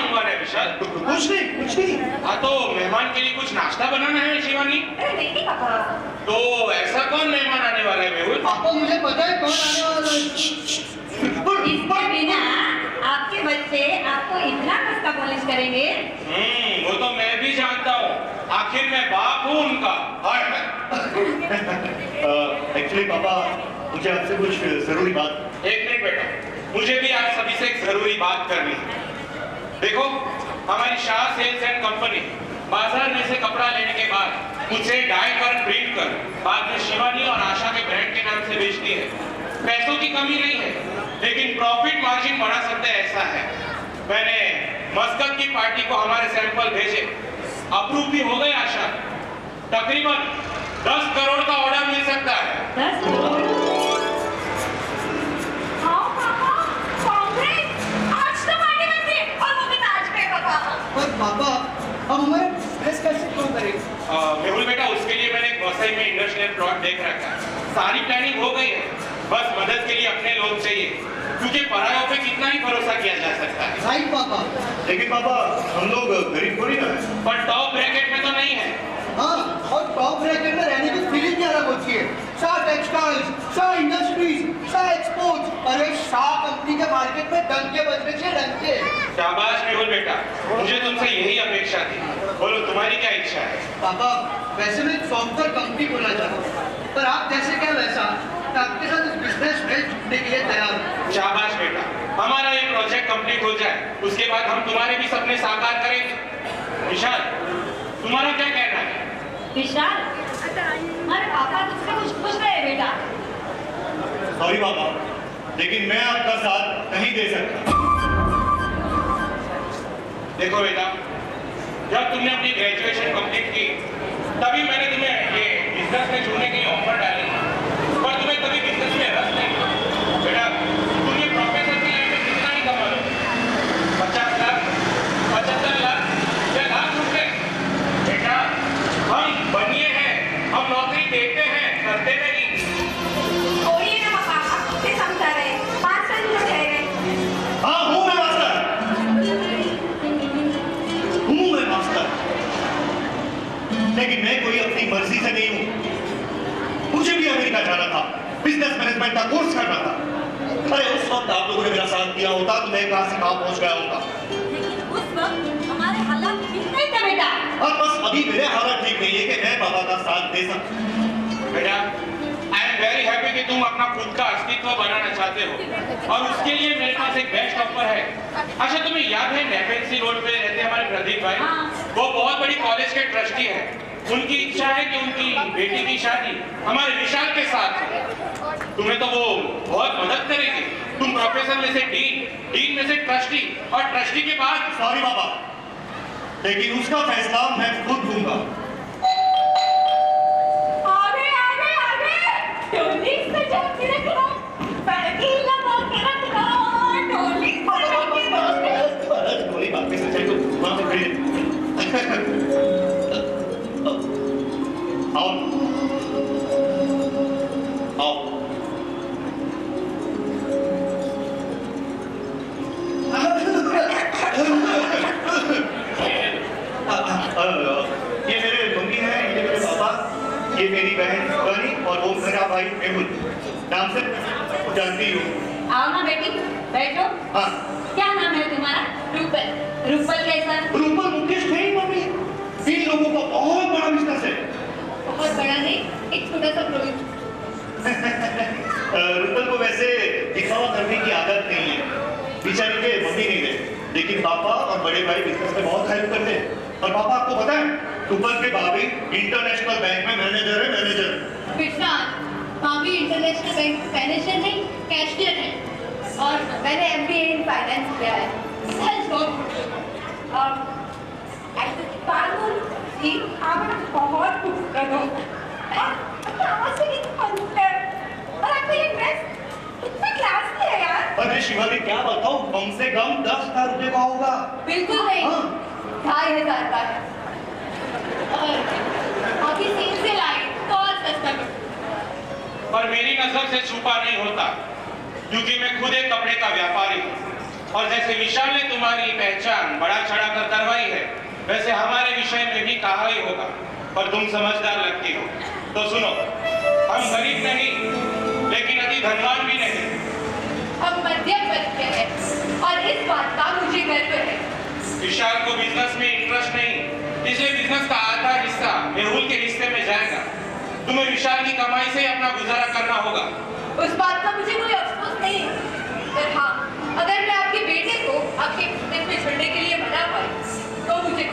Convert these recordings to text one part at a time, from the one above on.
मंगवाना है विशाल? कुछ नहीं। हाँ तो मेहमान के लिए कुछ नाश्ता बनाना है शिवानी? नहीं पापा। तो ऐसा कौन मेहमान आने वाला है मेहुल? पापा मुझे पता है कौन आने वाला है। इसके बिना आपके बच्चे आपको इतना कस्ता पॉलिश करेंगे। वो तो मैं भी जानता हूँ, आखिर मैं बाप हूँ उनका। एक्चुअली पापा मुझे आपसे कुछ जरूरी बात। एक मिनट बेटा, मुझे भी आप सभी से एक जरूरी बात करनी है। देखो, हमारी शाह सेल्स एंड कंपनी बाजार में से कपड़ा लेने के बाद उसे डाई कर प्रिंट कर बाद में शिवानी और आशा के ब्रांड के नाम से बेचती है। पैसों की कमी नहीं है, लेकिन प्रॉफिट मार्जिन बढ़ा सकते हैं ऐसा है। मैंने मस्कत की पार्टी को हमारे सैंपल भेजे, अप्रूव भी हो गए आशा। तकरीबन 10 करोड़ का ऑर्डर मिल सकता है। 10 करोड़? हाँ पापा, कांग्रेस आज तो पार्टी में थी और वो भी ताज पे पापा। पर पापा हम हमारे बिजनेस कैसे क्यों करें? मेहुल बेटा, उसके लिए मैंने वसई में इंडस्ट्रियल प्लॉट देख रखा है। सारी प्लानिंग हो गई है, बस मदद के लिए अपने लोग चाहिए, क्योंकि परायों पे कितना ही भरोसा किया जा सकता है। राइट पापा। लेकिन पापा हम लोग गरीब थोड़ी ना है। पर टॉप ब्रैकेट में तो नहीं है। हाँ, और टॉप ब्रैकेट में रहने की फीलिंग भी अलग होती है। Shah textiles, Shah industries, Shah exports. अरे शाह कंपनी के मार्केट में डंके बजने से डंके। शाबाश मेहुल बेटा, मुझे तुमसे यही अपेक्षा थी। बोलो तुम्हारी क्या इच्छा है? पापा वैसे मैं सॉफ्टवेयर कंपनी खोलना चाहता हूँ, पर आप जैसे क्या वैसा आपके साथ इस बिजनेस में जुड़ने के लिए तैयार हूँ। शाबाश बेटा, हमारा ये प्रोजेक्ट कंप्लीट हो जाए, उसके बाद हम तुम्हारे भी सपने साकार करेंगे। विशाल, तुम्हारा क्या कहना है? विशाल, हमारे पापा तुझसे कुछ पूछ रहे हैं बेटा। सॉरी पापा, लेकिन मैं आपका साथ नहीं दे सकता। देखो बेटा, जब तुमने अपनी ग्रेजुएशन कंप्लीट की तभी मैंने तुम्हें ये बिजनेस में जुड़ने के लिए ऑफर डाली, पर तुम्हें कभी बिजनेस में रस नहीं। बेटा, तुम ये प्रोफेसर की लाइन में कितना ही कमा लो, 50 लाख, 75 लाख या लाख रुपए। बेटा, हम बनिए हैं, हम नौकरी देते हैं, करते नहीं। छोड़िए ना पापा, आप खुद से समझा रहे हैं, 5 साल जो कह रहे हैं। हाँ हूँ मैं मास्टर, लेकिन मैं कोई अपनी मर्जी से नहीं हूँ। मुझे भी अमेरिका जाना था, बिजनेस मैनेजमेंट का कोर्स करना था। अरे उस वक्त आप लोगों ने मेरा साथ दिया होता तो मैं कहाँ से कहाँ पहुँच गया होता। लेकिन उस वक्त हमारे हालात ठीक नहीं थे बेटा। और बस अभी मेरे हालात ठीक नहीं है कि मैं बाबा का साथ दे सकूं। बेटा, आई एम वेरी हैप्पी कि तुम अपना खुद का अस्तित्व बनाना चाहते हो, और उसके लिए मेरे पास एक बेस्ट ऑफर है। अच्छा, तुम्हें याद है नेपेंसी रोड पे रहते हमारे प्रदीप भाई? वो बहुत बड़ी कॉलेज के ट्रस्टी हैं। उनकी इच्छा है कि उनकी बेटी की शादी हमारे विशाल के साथ हो। तुम्हें तो वो बहुत मदद करेगी। तुम प्रोफेसर में से डीन, डीन में से ट्रस्टी, और ट्रस्टी के बाद। सॉरी बाबा, लेकिन उसका फैसला मैं खुद लूंगा। टोली सजा के रखना, पैकिंग लगा के रखना, टोली सजा के रखना। टोली बात में सच्चाई तो वहां से खड़ी आओ आओ। ये मेरे मम्मी हैं, ये मेरे पापा, ये मेरी बहन शिवानी और वो मेरा भाई मेहुल। नाम से जानती हूँ। आओ ना बेटी, बैठो। हाँ। क्या नाम है तुम्हारा? रूपल। रूपल कैसा? रूपल मुकेश नहीं मम्मी, इन लोगों का बहुत बड़ा बिजनेस है। बहुत बड़ा नहीं, एक छोटा सा प्रोजेक्ट। रूपल को वैसे दिखावा करने की आदत नहीं है, बेचारी के मम्मी नहीं रहे, लेकिन पापा और बड़े भाई बिजनेस में बहुत हेल्प करते हैं। और पापा आपको पता है, रूपल के भाभी इंटरनेशनल बैंक में मैनेजर है, मैनेजर। विशाल, भाभी इंटरनेशनल बैंक मैनेजर नहीं, कैशियर है, और मैंने MBA इन फाइनेंस किया है। और ऐसे कानून जी आप बहुत खूबसूरत हो, आवाज से कितनी है, और आपका ये ड्रेस कितना क्लासी है यार। अरे शिवानी क्या बताऊं, कम से कम 10,000 रुपए का होगा। बिल्कुल नहीं, 2,500 का है, और अभी सीन से लाई तो और सस्ता कर। पर मेरी नजर से छुपा नहीं होता, क्योंकि मैं खुद एक कपड़े का व्यापारी हूँ, और जैसे विशाल ने तुम्हारी पहचान बढ़ा वैसे हमारे विषय में भी कहा ही होगा, पर तुम समझदार लगती हो। तो सुनो, हम गरीब नहीं, लेकिन अति धनवान भी नहीं। हम मध्यम वर्ग के हैं और इस बात का मुझे गर्व है। विशाल को बिजनेस में इंटरेस्ट नहीं, इसलिए बिजनेस का आधा हिस्सा मेहुल के हिस्से में जाएगा। तुम्हें विशाल की कमाई से अपना गुजारा करना होगा। उस बात का मुझे कोई अफसोस नहीं है, पर हाँ, अगर मैं आपके बेटे को आपके बिजनेस में छोड़ने के लिए मना पाई तो मुझे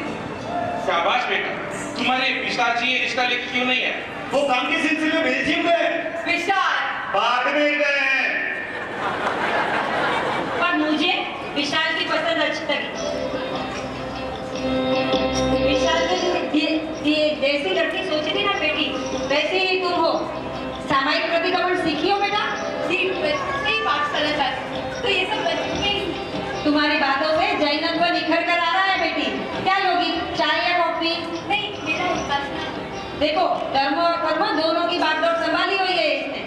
शाबाश बेटा, तुम्हारे पिताजी ये रिश्ता लेके क्यों नहीं है? वो काम के सिलसिले में बेल्जियम गए, विशाल बाड़मेर गए हैं। पर मुझे विशाल की पसंद अच्छी लगी। विशाल जैसी लड़की सोची थी ना बेटी, वैसे ही तुम हो। सामायिक प्रतिक्रमण सीखी हो बेटा? सही पाठशाला जाती तो ये सब बचपन में ही। तुम्हारी बातों से जैनत्व निखर कर आ रहा है बेटी। क्या लोगी, चाय या कॉफी? नहीं, मेरा विश्वास नहीं। देखो, धर्म और कर्म दोनों की बागडोर संभाली हुई है इसने।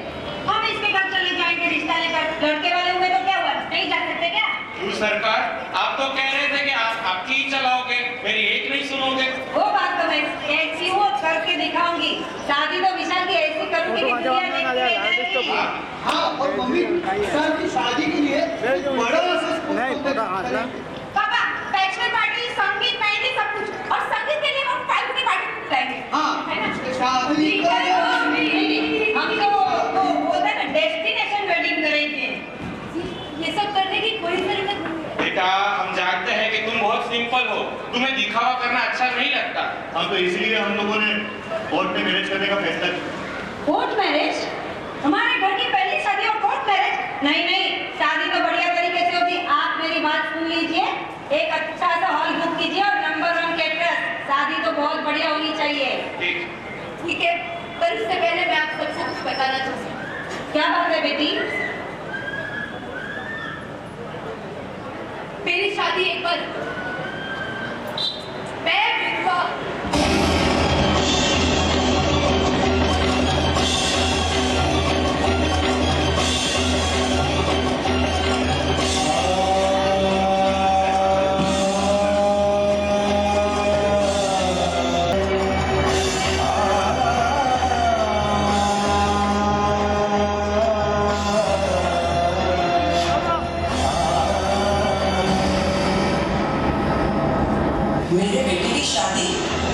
हम इसके घर चले जाएंगे रिश्ता लेकर। लड़के वाले हुए तो क्या हुआ, नहीं जा सकते क्या? क्यों सरकार, आप तो कह रहे थे कि आप आपकी ही चलाओगे, मेरी एक नहीं सुनोगे। वो बात तो मैं ऐसी हूँ करके दिखाऊंगी। शादी तो विशाल की ऐसी करूंगी कि दुनिया देखती रह जाएगी। हाँ, और मम्मी विशाल की शादी के लिए बड़ा सा पापा, बैचलर पार्टी, संगीत, मेहंदी, सब कुछ। और संगीत के लिए हम फैमिली पार्टी बुलाएंगे। हाँ, है ना? शादी का हम तो वो बोलते हैं ना, डेस्टिनेशन वेडिंग करेंगे। ये सब करने की कोई जरूरत नहीं। बेटा, हम जानते हैं कि तुम बहुत सिंपल हो, तुम्हें दिखावा करना अच्छा नहीं लगता। हम तो इसलिए हम लोगों ने कोर्ट में मैरिज करने का फैसला किया। Court marriage? हमारे घर की पहली शादी और कोर्ट मैरिज? नहीं नहीं, शादी तो बढ़िया तरीके से होती। आप मेरी बात सुन लीजिए, एक अच्छा सा हॉल बुक कीजिए और नंबर 1 कैटरस। शादी तो बहुत बढ़िया होनी चाहिए। ठीक है, पर उससे पहले मैं आप सबसे कुछ बताना चाहती हूँ। क्या बात है बेटी? मेरी शादी एक बार, मैं विधवा। मेरे बेटे की शादी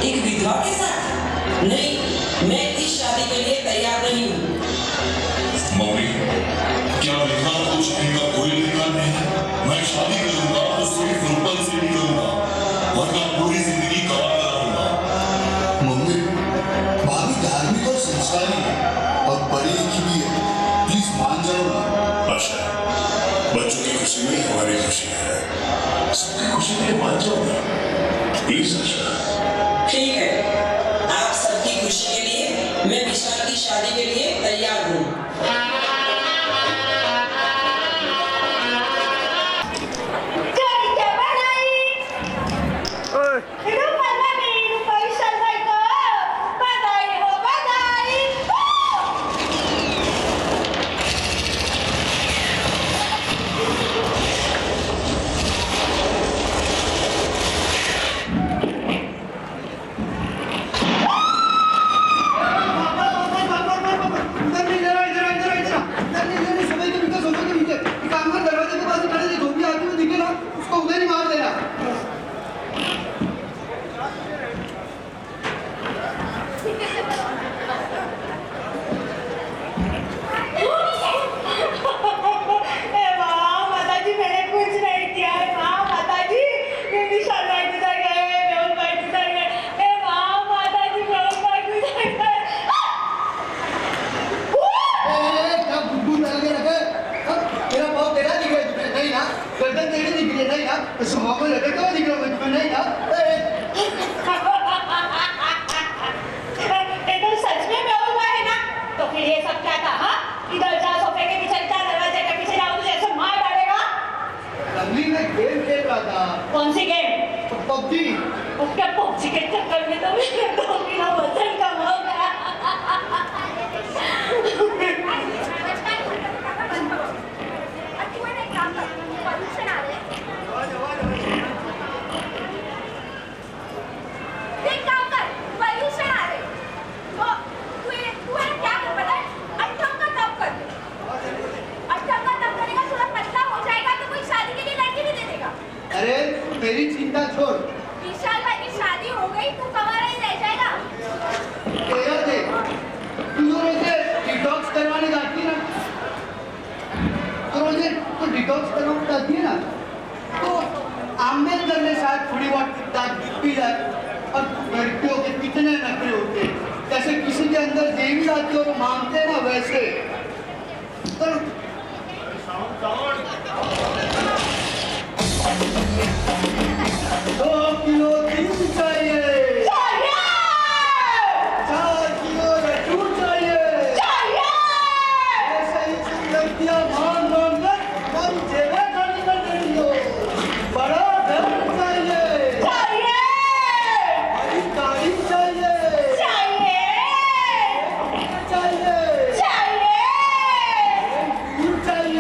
एक विधवा के साथ? नहीं, मैं इस शादी के लिए तैयार नहीं हूँ। मम्मी, क्या विधवा को कुछ कहने का कोई अधिकार नहीं? मैं शादी करूंगा तो सिर्फ रूपल से ही करूंगा, वरना पूरी जिंदगी गंवाता रहूंगा। मम्मी, भाभी धार्मिक और संस्कारी है और पढ़ी लिखी भी है, प्लीज मान जाओ ना। अच्छा, बच्चों की खुशी में हमारी खुशी है, सबकी खुशी में मान जाओ ना प्लीज। अच्छा ठीक है, आप सबकी खुशी के लिए मैं विशाल की शादी के लिए तैयार हूँ। कौन सी गेम? पबजी। उसके पबजी के चक्कर में तो मेरे 2 किलो वजन कम हो गया। चिंता छोड़। विशाल भाई की शादी हो गई तो कमारा ही रह जाएगा। तेरा देख, तू जो रोजे डिटॉक्स करवाने जाती है ना, तो रोजे तो डिटॉक्स करवाने जाती है ना, तो आम्बेडकर ने शायद थोड़ी बहुत दांत पी जाए और लड़कियों के कितने नखरे होते हैं, जैसे किसी के अंदर देवी आती है और मांगते हैं ना वैसे। तो 2 किलो दूध चाहिए, 4 किलो लड्डू चाहिए, ऐसे ही तुम लड़कियां मांग मांग कर हम जेबें खाली कर देती हो। बड़ा घर चाहिए, बड़ी गाड़ी चाहिए, दूध चाहिए,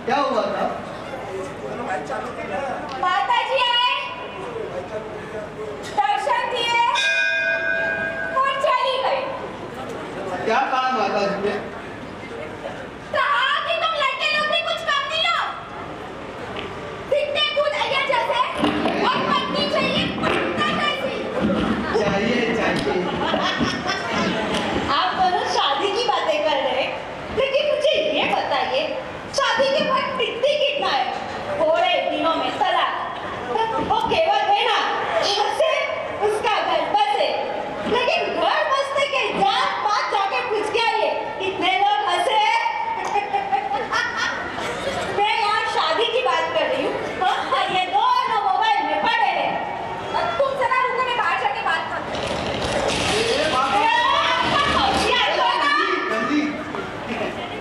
क्या हुआ था? माता जी आए, दर्शन दिए और चली गई। क्या कहा माता जी ने? कहा कि तुम लड़के लोग भी कुछ कम नहीं हो, दिखते खुद अय्यर जैसे और पत्नी चाहिए कुत्ता जैसी। चाहिए आप दोनों शादी की बातें कर रहे हैं, लेकिन मुझे ये बताइए शादी के बाद टिकती कितना है? थोड़े दिनों में तलाक, वो केवल है ना से उसका घर बसे, लेकिन घर बसने के 4-5 जाके पूछ के आइए कितने लोग हंसे। मैं यहाँ शादी की बात कर रही हूँ और ये दोनों मोबाइल में पड़े हैं। तुम जरा रुको, मैं बाहर जाके बात करती गंदी,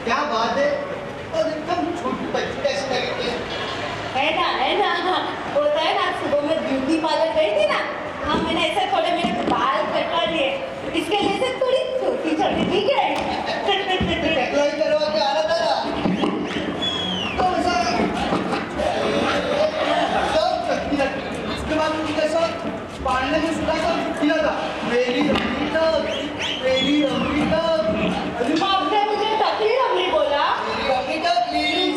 क्या बात है? और एकदम छोटी बच्ची कैसे लगती है? है ना होता है ना। सुबह में ब्यूटी पार्लर गई थी ना, हाँ मैंने ऐसे थोड़े मेरे बाल कटवा लिए, इसके लिए से थोड़ी छोटी छोटी दिख रही। टेक्नोलॉजी करवा के आ रहा था ना, तो ऐसा सब शक्ति लगती। उसके बाद उनके साथ पालने में सुना था किया था, मेरी अमृता, मेरी अमृता। आपने मुझे टकली रमली बोला। मेरी अमृता प्लीज।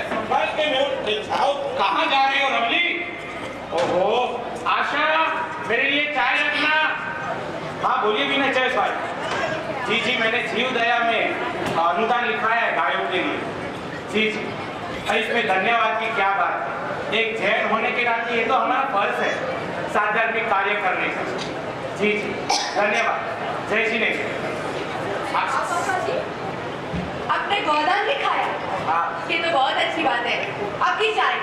संभाल के मेरे जाओ, कहाँ जा रही हो रमली? ओहो आशा, मेरे लिए चाय रखना। हाँ बोलिए विनय जायसवाल। जी मैंने जीव दया में अनुदान लिखा है गायों के लिए। जी इसमें धन्यवाद की क्या बात है। एक जैन होने के नाते ये तो हमारा फर्ज है साधारण कार्य करने का। जी धन्यवाद। जय श्री नहीं। पापा जी, आपने गोदान लिखा है? हाँ। ये तो बहुत अच्छी बात है। आपकी चाय?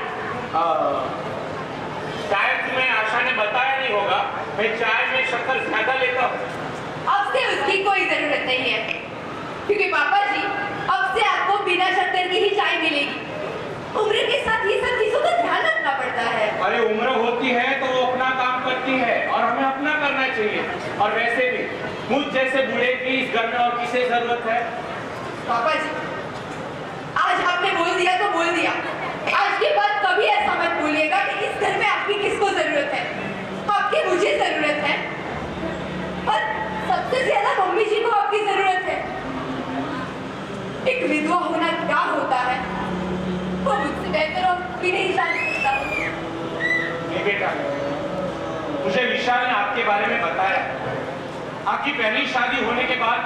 शायद तुम्हें आशा ने बताया नहीं होगा, मैं चाय में शक्कर ज्यादा लेता हूँ। अब से उसकी कोई जरूरत नहीं है, क्योंकि पापा जी अब से आपको बिना शक्कर की ही चाय मिलेगी। उम्र के साथ ये सब चीजों का ध्यान रखना पड़ता है। अरे उम्र होती है तो वो अपना काम करती है और हमें अपना करना चाहिए। और वैसे भी मुझ जैसे बूढ़े की इस घर में और किसे जरूरत है? पापा जी आज आपने बोल दिया तो बोल दिया। आज के बाद कभी ऐसा मत बोलिएगा कि इस घर में आपकी किसको जरूरत है। आपकी मुझे जरूरत है और सबसे ज्यादा मम्मी जी को आपकी जरूरत है। एक विधवा होना क्या होता है वो मुझसे बेहतर और भी नहीं जान सकता। नहीं बेटा, मुझे विशाल ने आपके बारे में बताया। आपकी पहली शादी होने के बाद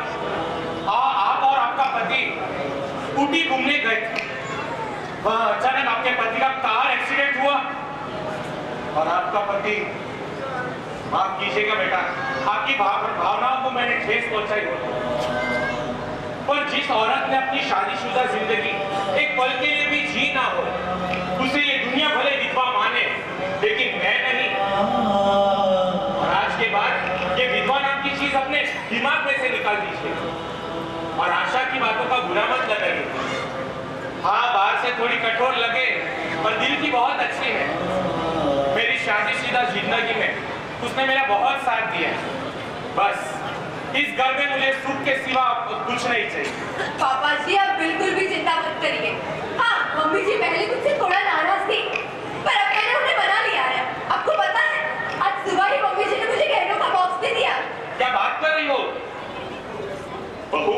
आप और आपका पति ऊटी घूमने गए थे। वहाँ अचानक आपके पति का कार एक्सीडेंट हुआ और आपका पति, माफ कीजिएगा बेटा, आपकी भावनाओं को मैंने ठेस पहुंचाई होती। पर जिस औरत ने अपनी शादीशुदा जिंदगी एक पल के लिए भी जी ना हो, उसे ये दुनिया भले विधवा माने, लेकिन मैं नहीं। और आज के बाद ये विधवा नाम की चीज अपने दिमाग में से निकाल दीजिए और आशा की बातों का बुरा मत लगाइए। हाँ बाहर से थोड़ी कठोर लगे पर दिल की बहुत अच्छी है। मेरी शादीशुदा जिंदगी में उसने मेरा बहुत साथ दिया। बस इस घर में मुझे सुख के सिवा कुछ नहीं चाहिए। पापा जी आप बिल्कुल भी चिंता मत करिए। हाँ मम्मी जी पहले मुझसे थोड़ा नाराज थी, पर अब मैंने उन्हें मना लिया है। आपको पता है, आज सुबह ही मम्मी जी ने मुझे गहनों का बॉक्स दे दिया। क्या बात कर रही हो बहू?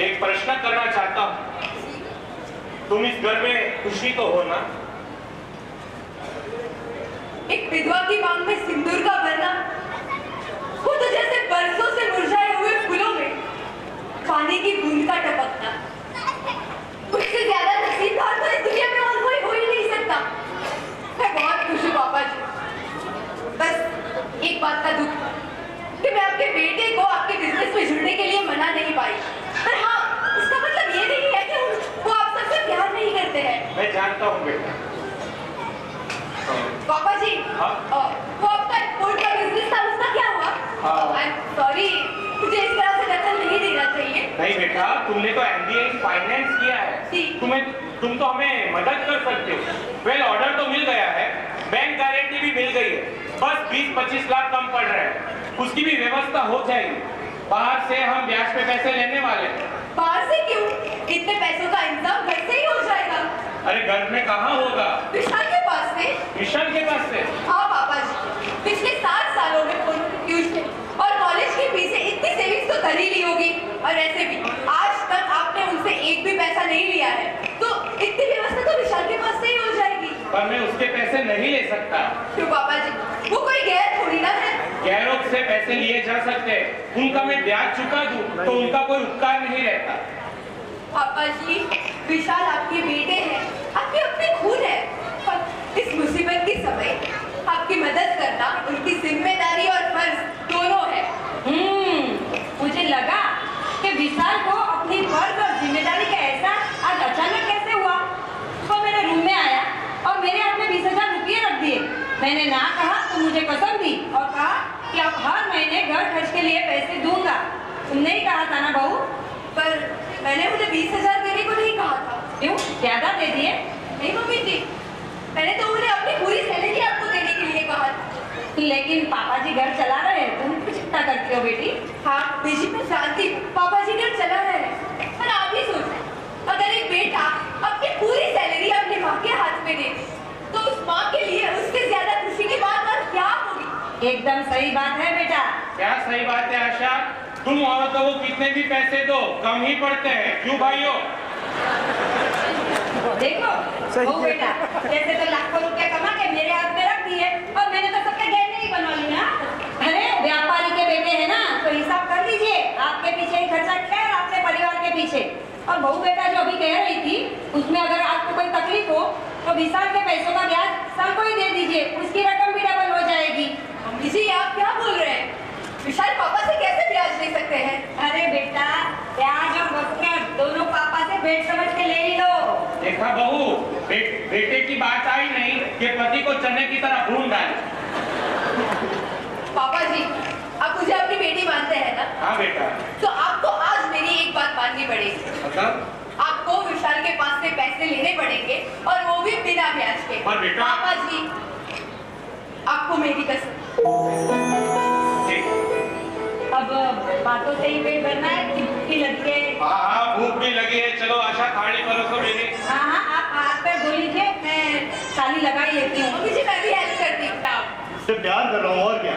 एक प्रश्न करना चाहता हूँ, तुम इस घर में खुशी तो हो ना? एक विधवा की मांग में सिंदूर का भरना, वो तो जैसे बरसों से मुरझाए हुए फूलों में पानी की बूंद का टपकना। उससे ज्यादा नसीबदार तो इस दुनिया में और कोई हो ही नहीं सकता। मैं बहुत खुश हूँ पापा जी। बस एक बात का दुख कि मैं आपके बेटे को आपके बिजनेस में जुड़ने के लिए मना नहीं पाई। पर हाँ, इसका मतलब ये नहीं है कि वो आप सबसे प्यार नहीं करते हैं। मैं जानता हूँ बेटा। पापा जी, हाँ? वो आपका एक्सपोर्ट का बिजनेस था, उसका क्या हुआ? हाँ। सॉरी, मुझे इस तरह से दखल नहीं देना चाहिए। नहीं बेटा, तुमने तो MBA इन फाइनेंस किया है, जी। तुम तो हमें मदद कर सकते हो। वेल, ऑर्डर तो मिल गया है, बैंक गारंटी भी मिल गई है, बस 20-25 लाख कम पड़ रहे हैं, उसकी भी व्यवस्था हो जाएगी। बाहर से हम ब्याज पे पैसे लेने वाले हैं। बाहर से क्यों? इतने पैसों का इंतजाम घर से ही हो जाएगा। अरे घर में कहाँ होगा? विशाल के पास से। विशाल के पास से? हाँ पापा जी, पिछले 7 सालों में फोन की ट्यूशन और कॉलेज की फीस इतनी सेविंग्स तो कर ही ली होगी, और ऐसे भी आज तक आपने उनसे एक भी पैसा नहीं लिया है, तो इतनी व्यवस्था तो विशाल के पास से ही हो जाएगी। पर मैं उसके पैसे नहीं ले सकता। क्यों पापा जी? वो कोई गैर थोड़ी ना है। गैरों से पैसे लिए जा सकते हैं, उनका मैं ब्याज चुका दूं तो उनका कोई उपकार नहीं रहता। पापा जी, विशाल आपके बेटे हैं, आपकी अपनी खून है, और इस मुसीबत के समय आपकी मदद करना उनकी जिम्मेदारी और फर्ज दोनों है। मुझे लगा कि विशाल को अपनी फर्ज और जिम्मेदारी का एहसास आज अचानक कैसे हुआ। वो मेरे रूम में आया और मेरे हाथ में 20,000 रुपये रख दिए। मैंने ना कहा तो मुझे कसम दी और कहा कि अब हर महीने घर खर्च के लिए पैसे दूंगा। तुमने ही कहा था ना बहू? पर मैंने उन्हें 20,000 देने को नहीं कहा था। क्यों, ज्यादा दे दिए? नहीं मम्मी जी, मैंने तो उन्हें अपनी पूरी सैलरी आपको देने के लिए कहा था। लेकिन पापा जी घर चला रहे हैं, तुम कुछ चिंता करती हो बेटी? हाँ बेटी, मैं जानती हूँ पापा जी घर चला रहे हैं, पर आप ही सोचें, अगर एक बेटा अपनी पूरी सैलरी अपनी माँ के हाथ में दे तो उस माँ के लिए उससे ज्यादा खुशी की बात और क्या होगी? एकदम सही बात है बेटा। क्या सही बात है आशा? तुम औरतों को कितने भी पैसे दो कम ही पड़ते हैं, क्यों भाइयों? देखो वो बेटा, जैसे तो लाखों रुपए कमा के मेरे हाथ में रख दिए और मैंने तो सबके गहने ही बनवा लिए। अरे व्यापारी के बेटे हैं ना, तो हिसाब कर लीजिए, आपके पीछे ही खर्चा किया है, अपने परिवार के पीछे। और बहू बेटा जो अभी कह रही थी, उसमें अगर आपको कोई तकलीफ हो तो विशाल के पैसों का ब्याज सबको ही दे दीजिए, उसकी रकम भी डबल हो जाएगी। मम्मी जी, आप क्या बोल रहे हैं? विशाल पापा से कैसे ब्याज ले सकते हैं? अरे बेटा, ब्याज और वसूलियात दोनों पापा से भेंट समझ के ले ही लो। देखा बहू, बेटे की बात आई नहीं कि पति को चने की तरह भून डाले। पापा जी, आप मुझे अपनी बेटी मानते हैं ना? हाँ बेटा। तो आपको आज मेरी एक बात माननी पड़ेगी। मतलब? आपको विशाल के पास से पैसे लेने पड़ेंगे, और वो भी बिना ब्याज के। पर बेटा- पापा जी, आपको मेरी कसम। अब बातों से ही पेट भरना है कि भूख भी लगी है? हाँ, भूख भी लगी है। चलो आशा, थाली परोसो मेरी। हाँ, आप हाथ पैर धो लीजिए, मैं थाली लगा ही लेती हूँ। मम्मी जी, मैं भी हेल्प करती हूँ। सिर्फ प्यार कर रहा हूँ, और क्या?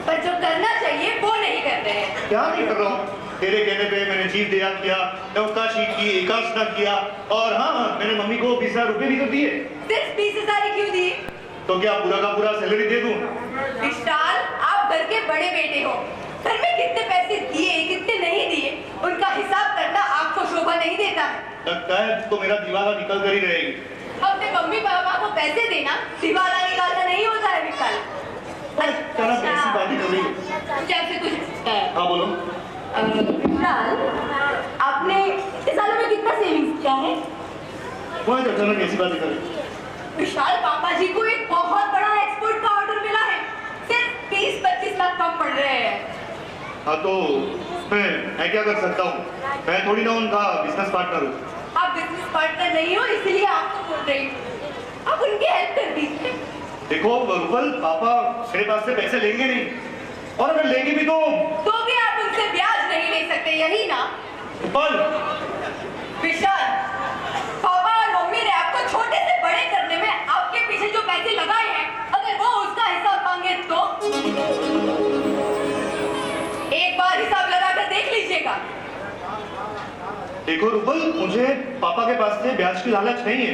पर जो करना चाहिए वो नहीं करते हैं। क्या नहीं कर रहा हूँ? तेरे कहने पे मैंने जीव दया किया, नौकाशी की, एकांशना किया, और हाँ, मैंने मम्मी को 20,000 रुपए भी तो दिए। सिर्फ 20,000 ही क्यों दिए? तो क्या पूरा का पूरा सैलरी दे दूँ? विशाल, आप घर के बड़े बेटे हो। घर में कितने पैसे दिए, कितने नहीं दिए, उनका हिसाब करना आपको शोभा नहीं देता है। लगता है तो मेरा दिवाला निकल कर ही रहेगी। अपने मम्मी पापा को पैसे देना दिवाला निकालना नहीं होता है विशाल। क्या ना ऐसी बातें कर रही है? मुझे आपसे कुछ हाँ बोलो। विशाल, आपने इतने सालों में कितना सेविंग्स किया है? वहाँ अचानक ऐसी बातें कर रही है? विशाल, पापा जी को एक बहुत बड़ा एक्सपोर्ट का ऑर्डर मिला है, सिर्फ 20-25 लाख कम पड़ रहे हैं। हाँ तो मैं क्या कर सकता हूँ? मैं थोड़ी ना उनका बिजनेस पार्टनर हूँ। आप बिजनेस पार्टनर नहीं हो, इसलिए आपको बोल रही हूँ, आप उनकी हेल्प कर दीजिए। देखो रूपल, पापा मेरे पास से पैसे लेंगे नहीं, और अगर लेंगे भी तो भी आप उनसे ब्याज नहीं ले सकते, यही ना? रूपल, विशाल, पापा और मम्मी ने देखो रूपल, मुझे पापा के पास से ब्याज की लालच नहीं है,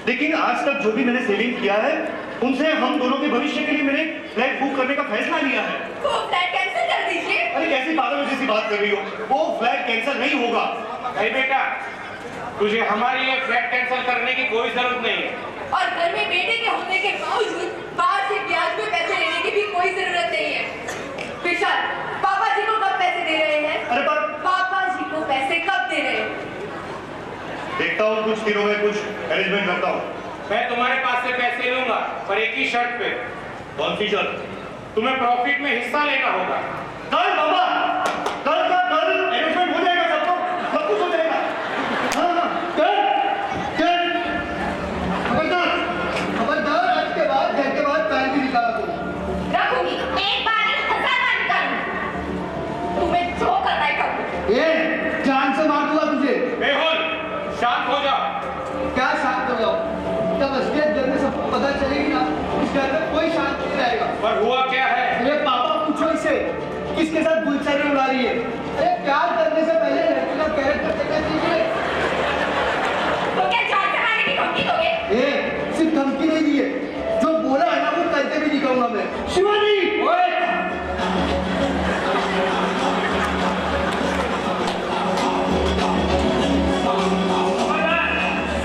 लेकिन आज तक जो भी मैंने सेविंग किया है उनसे हम दोनों के भविष्य के लिए मैंने फ्लैट बुक करने का फैसला लिया है। वो फ्लैट कैंसिल कर दीजिए। अरे कैसी पागलों जैसी बात कर रही हो, वो फ्लैट कैंसिल नहीं होगा। अरे बेटा, तुझे हमारे लिए फ्लैट कैंसिल करने की कोई जरूरत नहीं है। और घर में बेटे के होने के बावजूद बाहर से ब्याज में पैसे लेने की भी कोई जरूरत नहीं है। विशाल, पापा जी को कब पैसे दे रहे हैं? अरे पर पापा जी को पैसे कब दे रहे हैं? देखता हूँ कुछ दिनों में कुछ अरेंजमेंट करता हूँ। मैं तुम्हारे पास से पैसे लूंगा, पर एक ही शर्त पे। कौन सी शर्त? तुम्हें प्रॉफिट में हिस्सा लेना होगा। कल बाबा, कल का कल अरेंजमेंट हो जाएगा, सब कुछ हो जाएगा। हाँ हाँ, कल खबरदार, खबरदार, आज के बाद घर के बाद पैर भी निकाला तुम। रखूंगी, एक बार ही 1000 बार निकालूंगी। तुम्हें जो करना है करो। ए, जान से मार दूंगा तुझे। मेहुल, शांत हो जाओ। क्या शांत हो जाओ? जब असलियत घर में सबको पता चलेगी ना, इस घर में कोई शांत नहीं रहेगा। पर हुआ क्या है? अरे पापा, पूछो इसे, किसके साथ गुलछरी उड़ा रही है? अरे प्यार करने से पहले लड़की का कैरेक्टर देखना चाहिए। तो क्या जान से मारने की धमकी दोगे? ए, सिर्फ धमकी नहीं दी है, जो बोला है ना वो करके भी दिखाऊंगा मैं। शिवानी, ओए!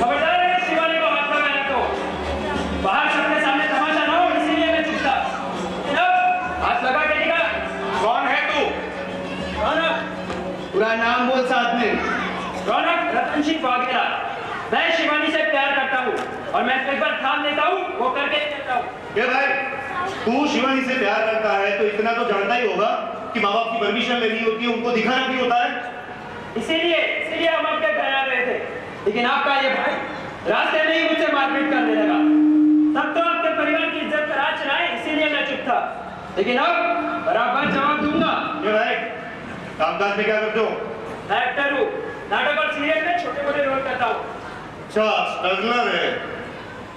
खबरदार है, शिवानी को हाथ लगाना तो बाहर सबके सामने तमाशा ना हो, इसीलिए मैं चुप था। हाथ लगा के दिखा। कौन है तू? रौनक, पूरा नाम बोल साथ में। रौनक रतन सिंह वाघेला। मैं शिवानी से प्यार करता हूँ और मैं एक बार ठान लेता हूँ, वो करके देता हूँ। ये भाई, तू शिवानी से प्यार करता है तो इतना तो जानता ही होगा कि माँ बाप की परमिशन लेनी होती है, उनको दिखाना भी होता है। इसीलिए हम आपके घर आ रहे थे, लेकिन आपका ये भाई रास्ते में ही मुझसे मारपीट करने लगा। तब तो आपके परिवार की इज्जत पर हाथ चलाए, इसीलिए मैं चुप था, लेकिन अब बराबर जवाब दूंगा। ये भाई, कामकाज में क्या करते हो? मैं एक्टर हूँ, नाटक और सीरियल में छोटे मोटे रोल करता हूँ। अच्छा, स्ट्रगलर है।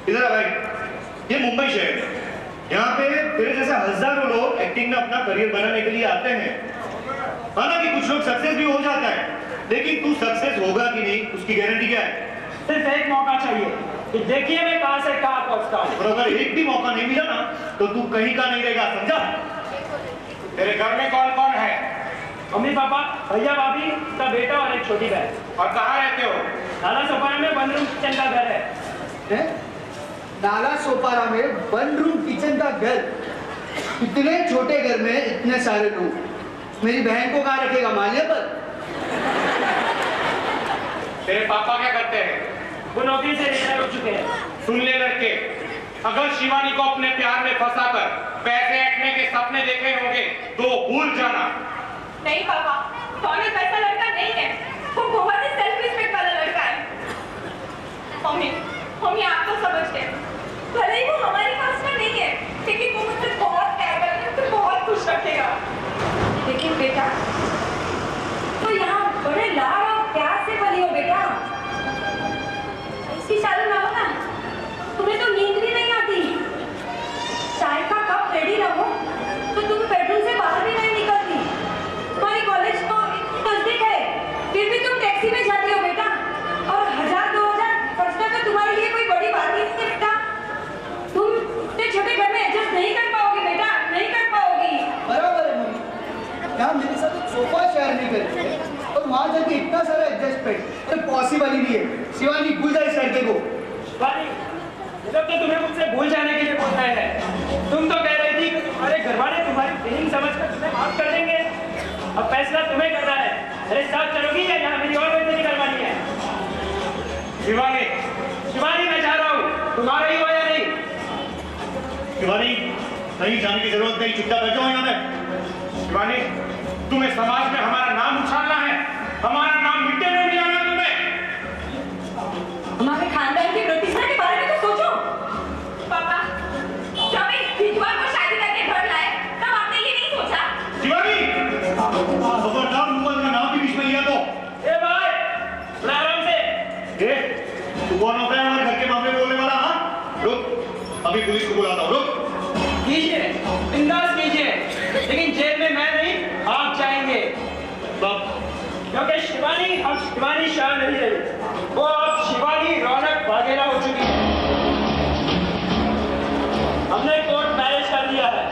इधर आ भाई, ये मुंबई शहर है, यहाँ पे तेरे जैसे हजारों लोग एक्टिंग में अपना करियर बनाने के लिए आते हैं। हालांकि कुछ लोग सक्सेस भी हो जाता है, लेकिन तू सक्सेस होगा कि नहीं उसकी गारंटी क्या है? सिर्फ एक मौका चाहिए कि देखिए मैं कहां से कहां पहुंचता हूं। और अगर एक भी मौका नहीं मिला ना तो तू कहीं का नहीं रहेगा, समझा? तेरे घर में कौन कौन है? मम्मी पापा, भैया भाभी का बेटा और एक छोटी बहन। और कहाँ रहते हो? नाला सोपारा में 1 रूम किचन का घर है। नाला सोपारा में 1 रूम किचन का घर? इतने छोटे घर में इतने सारे लोग, मेरी बहन को कहाँ रखेगा? मालिया पर? तेरे पापा क्या करते हैं? वो नौकरी से रिटायर हो चुके हैं। सुन ले लड़के, अगर शिवानी को अपने प्यार में फंसाकर पैसे ऐंठने के सपने देखे होंगे तो भूल जाना। नहीं पापा, कॉलेज वैसा लड़का नहीं है, वो बहुत ही सेल्फ रिस्पेक्ट वाला लड़का है। मम्मी आप तो समझते हैं, भले ही वो हमारी कास्ट में नहीं है, लेकिन वो मुझसे बहुत प्यार करता है, मुझे बहुत खुश रखेगा। लेकिन बेटा, तो यहाँ बड़े लाड और प्यार से पली हो बेटा, इसकी शादी ना हो ना, तुम्हें तो नींद भी नहीं आती। चाय का कप रेडी ना हो तो तुम बेडरूम से बाहर भी नहीं निकलती। तुम्हारी कॉलेज तो नजदीक है, फिर भी तुम टैक्सी में जाती हो बेटा, और 1000-2000 खर्चना तो तुम्हारे लिए कोई बड़ी बात ही नहीं है बेटा। तुम इतने छोटे घर में एडजस्ट नहीं कर पाओगी बेटा, नहीं कर पाओगी। बराबर है मम्मी, यहाँ मेरे साथ एक सोफा शेयर नहीं करती है और वहाँ जाके इतना सारा एडजस्टमेंट तो पॉसिबल ही नहीं है। शिवानी, भूल जा इस लड़के को। शिवानी, ये लोग तो तुम्हें मुझसे भूल जाने के लिए बोल रहे हैं। तुम तो कह रही थी कि तुम्हारे घर वाले तुम्हारी फीलिंग समझकर तुम्हें माफ कर देंगे। अब फैसला तुम्हें करना है, मेरे साथ चलोगी या यहाँ मेरी और बेइज्जती करवानी है? शिवानी, मैं जा रहा हूँ, तुम्हारा ही हो या नहीं? शिवानी, कहीं जाने की जरूरत नहीं, चुपचाप बैठो यहाँ पे। शिवानी, तुम्हें समाज में हमारा नाम उछालना है, हमारा नाम मिट्टी में मिलाना है तुम्हें। हमारे खानदान की प्रतिष्ठा के बारे में तो सोचो। पापा, जब एक विधवा को शादी करके घर लाए, तब आपने ये नहीं सोचा? शिवानी, खबरदार मुंबई का नाम भी बीच में लिया तो। ए भाई, थोड़ा आराम से। तू कौन होता है हमारे घर के मामले बोलने वाला? हाँ, रुक, अभी पुलिस को बुलाता हूँ, रुक। कीजिए, बिंदास कीजिए, लेकिन जेल में मैं नहीं, आप जाएंगे। बाप, क्योंकि शिवानी अब शिवानी शाह की रौनक बागेला हो चुकी है। हमने कोर्ट मैरिज कर दिया है।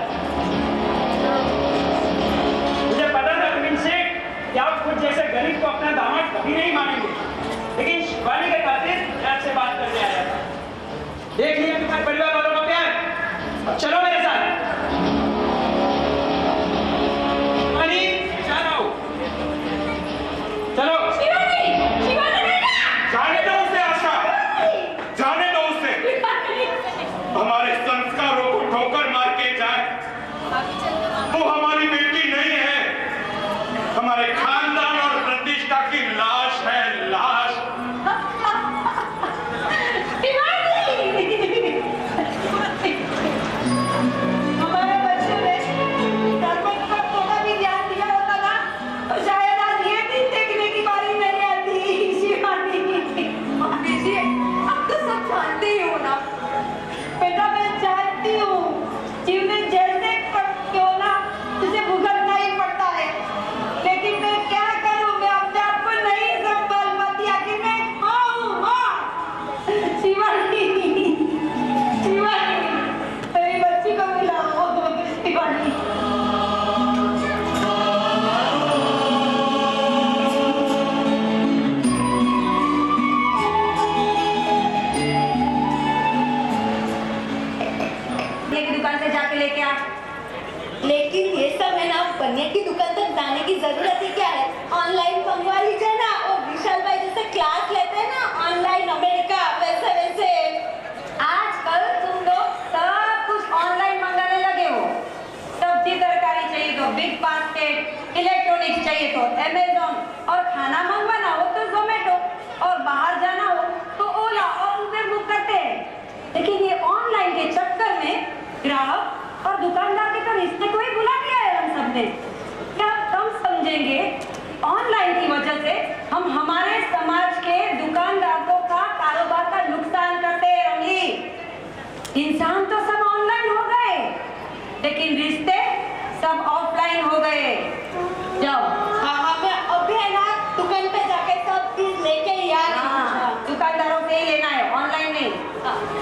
मुझे पता था अरविंद सेठ कि आप खुद जैसे गरीब को अपना दामाद कभी नहीं मानेंगे, लेकिन शिवानी के खातिर मैं आपसे बात करने आया था। देख लिया तुम्हारे परिवार वालों का प्यार, चलो मेरे साथ। चलो जाने दो उसे आशा, जाने दो उसे। हमारे संस्कारों को ठोकर मार के जाए, वो हमारी बेटी नहीं है, हमारे खानदान और प्रतिष्ठा की लाश है, लाश। हमारे बच्चों ने धर्म पर थोड़ा भी ध्यान दिया होता ना, तो शायद आज ये दिन देखने की बारी नहीं आती। शिवानी मम्मी जी, आप तो सब जानते ही हो ना। बेटा, मैं जानती हूँ जीवने जैसे क्यों ना तुझे भुगतना ही पड़ता है, लेकिन मैं क्या करूँ, मैं अपने आप को नहीं संभाल पाती। आखिर मैं शिवानी, शिवानी, मेरी बच्ची को बुलाओ। शिवानी, की दुकान से जाके लेके आ। लेकिन ये सब है ना, बनिया की दुकान तक जाने की जरूरत ही क्या है? ऑनलाइन मंगवा लीजिए ना। और विशाल भाई जैसे क्लास लेते हैं ना ऑनलाइन अमेरिका, वैसे वैसे। आजकल तुम लोग सब कुछ ऑनलाइन मंगाने लगे हो। सब्जी तरकारी चाहिए तो बिग बास्केट, इलेक्ट्रॉनिक्स चाहिए तो अमेज़न, और खाना मंगवाना हो तो जोमेटो, और बाहर जाना हो तो ओला और उबेर बुक करते हैं। लेकिन ये ऑनलाइन के चक्कर में ग्राहक और दुकानदार के तो रिश्ते को ही भुला दिया है हम सबने। क्या कम समझेंगे? ऑनलाइन की वजह से हम हमारे समाज के दुकानदारों का कारोबार का नुकसान करते हैं। रमली, इंसान तो सब ऑनलाइन हो गए, लेकिन रिश्ते सब ऑफलाइन हो गए। जाओ। हाँ, मैं अभी है ना दुकान पे जाके सब चीज लेके ही आ रही हूँ। दुकानदारों से ही लेना है, ऑनलाइन नहीं।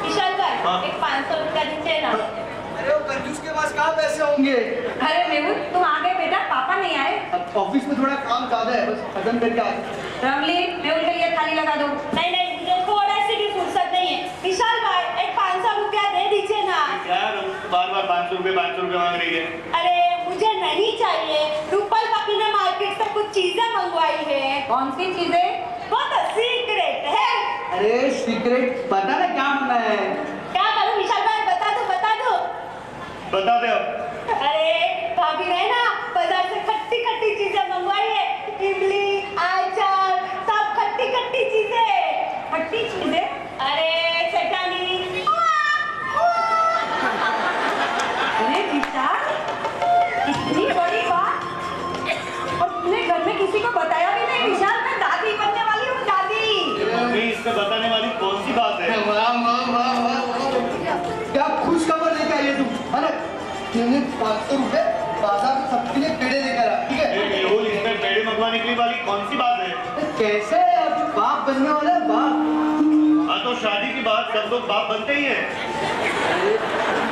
विशाल भाई, एक 500 रुपया दीजिए ना। अरे वो कंजूस के पास कहाँ पैसे होंगे? अरे मेहुल, तुम आ गए बेटा, पापा नहीं आए? अब ऑफिस में थोड़ा काम ज्यादा है, बस खत्म करके आए। रमली, मेहुल के लिए थाली लगा दो। नहीं नहीं, मुझे थोड़ा सी भी फुर्सत नहीं है। विशाल भाई, एक 500 रुपया दे दीजिए ना। यार बार बार 500 रुपए मांग रही है। अरे मुझे नहीं चाहिए। रूपल पापी ने मार्केट से कुछ चीजें मंगवाई है। कौन सी चीजें? वो तो सीक्रेट है। अरे सीक्रेट बता ना, क्या मंगा है? क्या करूं विशाल भाई, बता दो बता दो। बता दे अब। अरे भाभी ने ना बाजार से खट्टी खट्टी चीजें मंगवाई है। इमली, अचार, सब खट्टी खट्टी चीजें। खट्टी चीजें? अरे चटानी। अरे विशाल, इतनी बड़ी बात, और तुमने घर में किसी को बताया भी नहीं। विशाल, मैं दादी बनने वाली हूँ, दादी। मम्मी, इसमें बताने वाली कौन सी बात है? वाह वाह वाह वाह, क्या खुश खबर लेके आई है तुम। अरे तुमने 500 रुपए बाजार से सबके लिए पेड़े लेकर आ, ठीक है? मेहुल, इसमें पेड़े मंगवाने के लिए वाली कौन सी बात है? कैसे अब बाप बनने वाला है, बाप। हाँ, तो शादी की बात सब लोग बाप बनते ही हैं।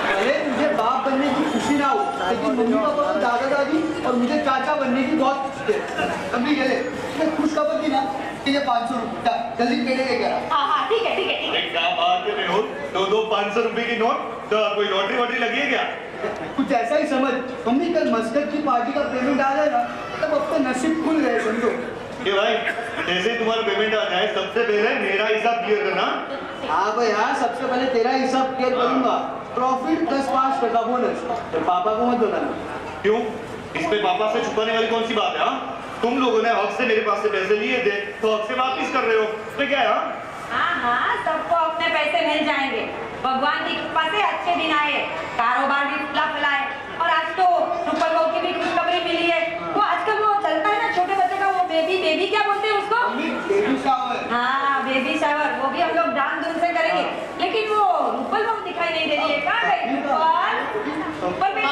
अरे मुझे बाप बनने की खुशी ना हो, लेकिन मम्मी पापा को दादा दादी और मुझे चाचा बनने की बहुत खुशी है। अभी ये ले, मैं खुश खबर दी ना कि ये 500 रुपए जल्दी पेड़े लेकर आ। हाँ हाँ, ठीक है ठीक है ठीक है। अरे क्या बात है मेहुल, दो 500 रुपए की नोट, तो कोई लॉटरी वॉटरी लगी है क्या? कुछ ऐसा ही समझ। मम्मी कल मस्कट की पार्टी का पेमेंट आ जाएगा, तब अब तो नसीब खुल गए समझो। ये भाई, जैसे ही तुम्हारा पेमेंट आ जाए सबसे पहले मेरा हिसाब क्लियर करना। हाँ भाई हाँ, सबसे पहले तेरा हिसाब क्लियर करूंगा। Profit plus 5% bonus. तो पापा को मत बताना। क्यों? इस पे पापा से छुपाने वाली कौन सी बात है? हाँ, तुम लोगों ने हक से मेरे पास से पैसे लिए थे, तो हक से वापिस कर रहे हो, तो क्या है? हाँ हाँ, सबको अपने पैसे मिल जाएंगे। भगवान की कृपा से अच्छे दिन आए, कारोबार भी फुला फुला है। और आज तो सुपर बहू की भी खुशखबरी मिली है। वो आजकल वो चलता है ना छोटे बच्चे का, वो बेबी क्या बोलते हैं उसको? Baby shower. हाँ, बेबी शावर, वो भी हम लोग धाम धूम से करेंगे। लेकिन वो रूपल बहू दिखाई नहीं दे रही है। कहाँ गई रूपल बेटा?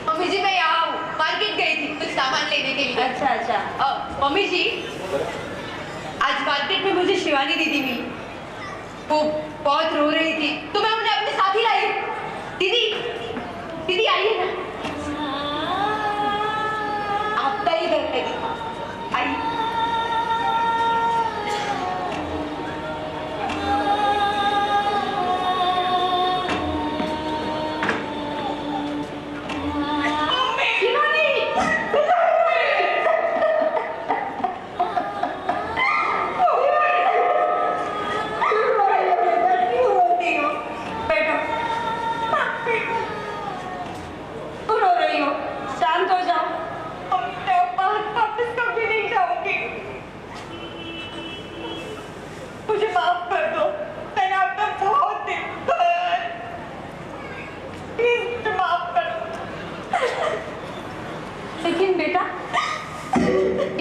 मम्मी जी, मैं यहाँ हूँ। मार्केट गई थी कुछ सामान लेने के लिए। अच्छा अच्छा। मम्मी जी, आज आज मार्केट में मुझे शिवानी दीदी मिली। वो बहुत रो रही थी तो मैं उन्हें अपने साथ ही लाई। दीदी, दीदी आइए ना, आपका ही घर है, आइए। लेकिन बेटा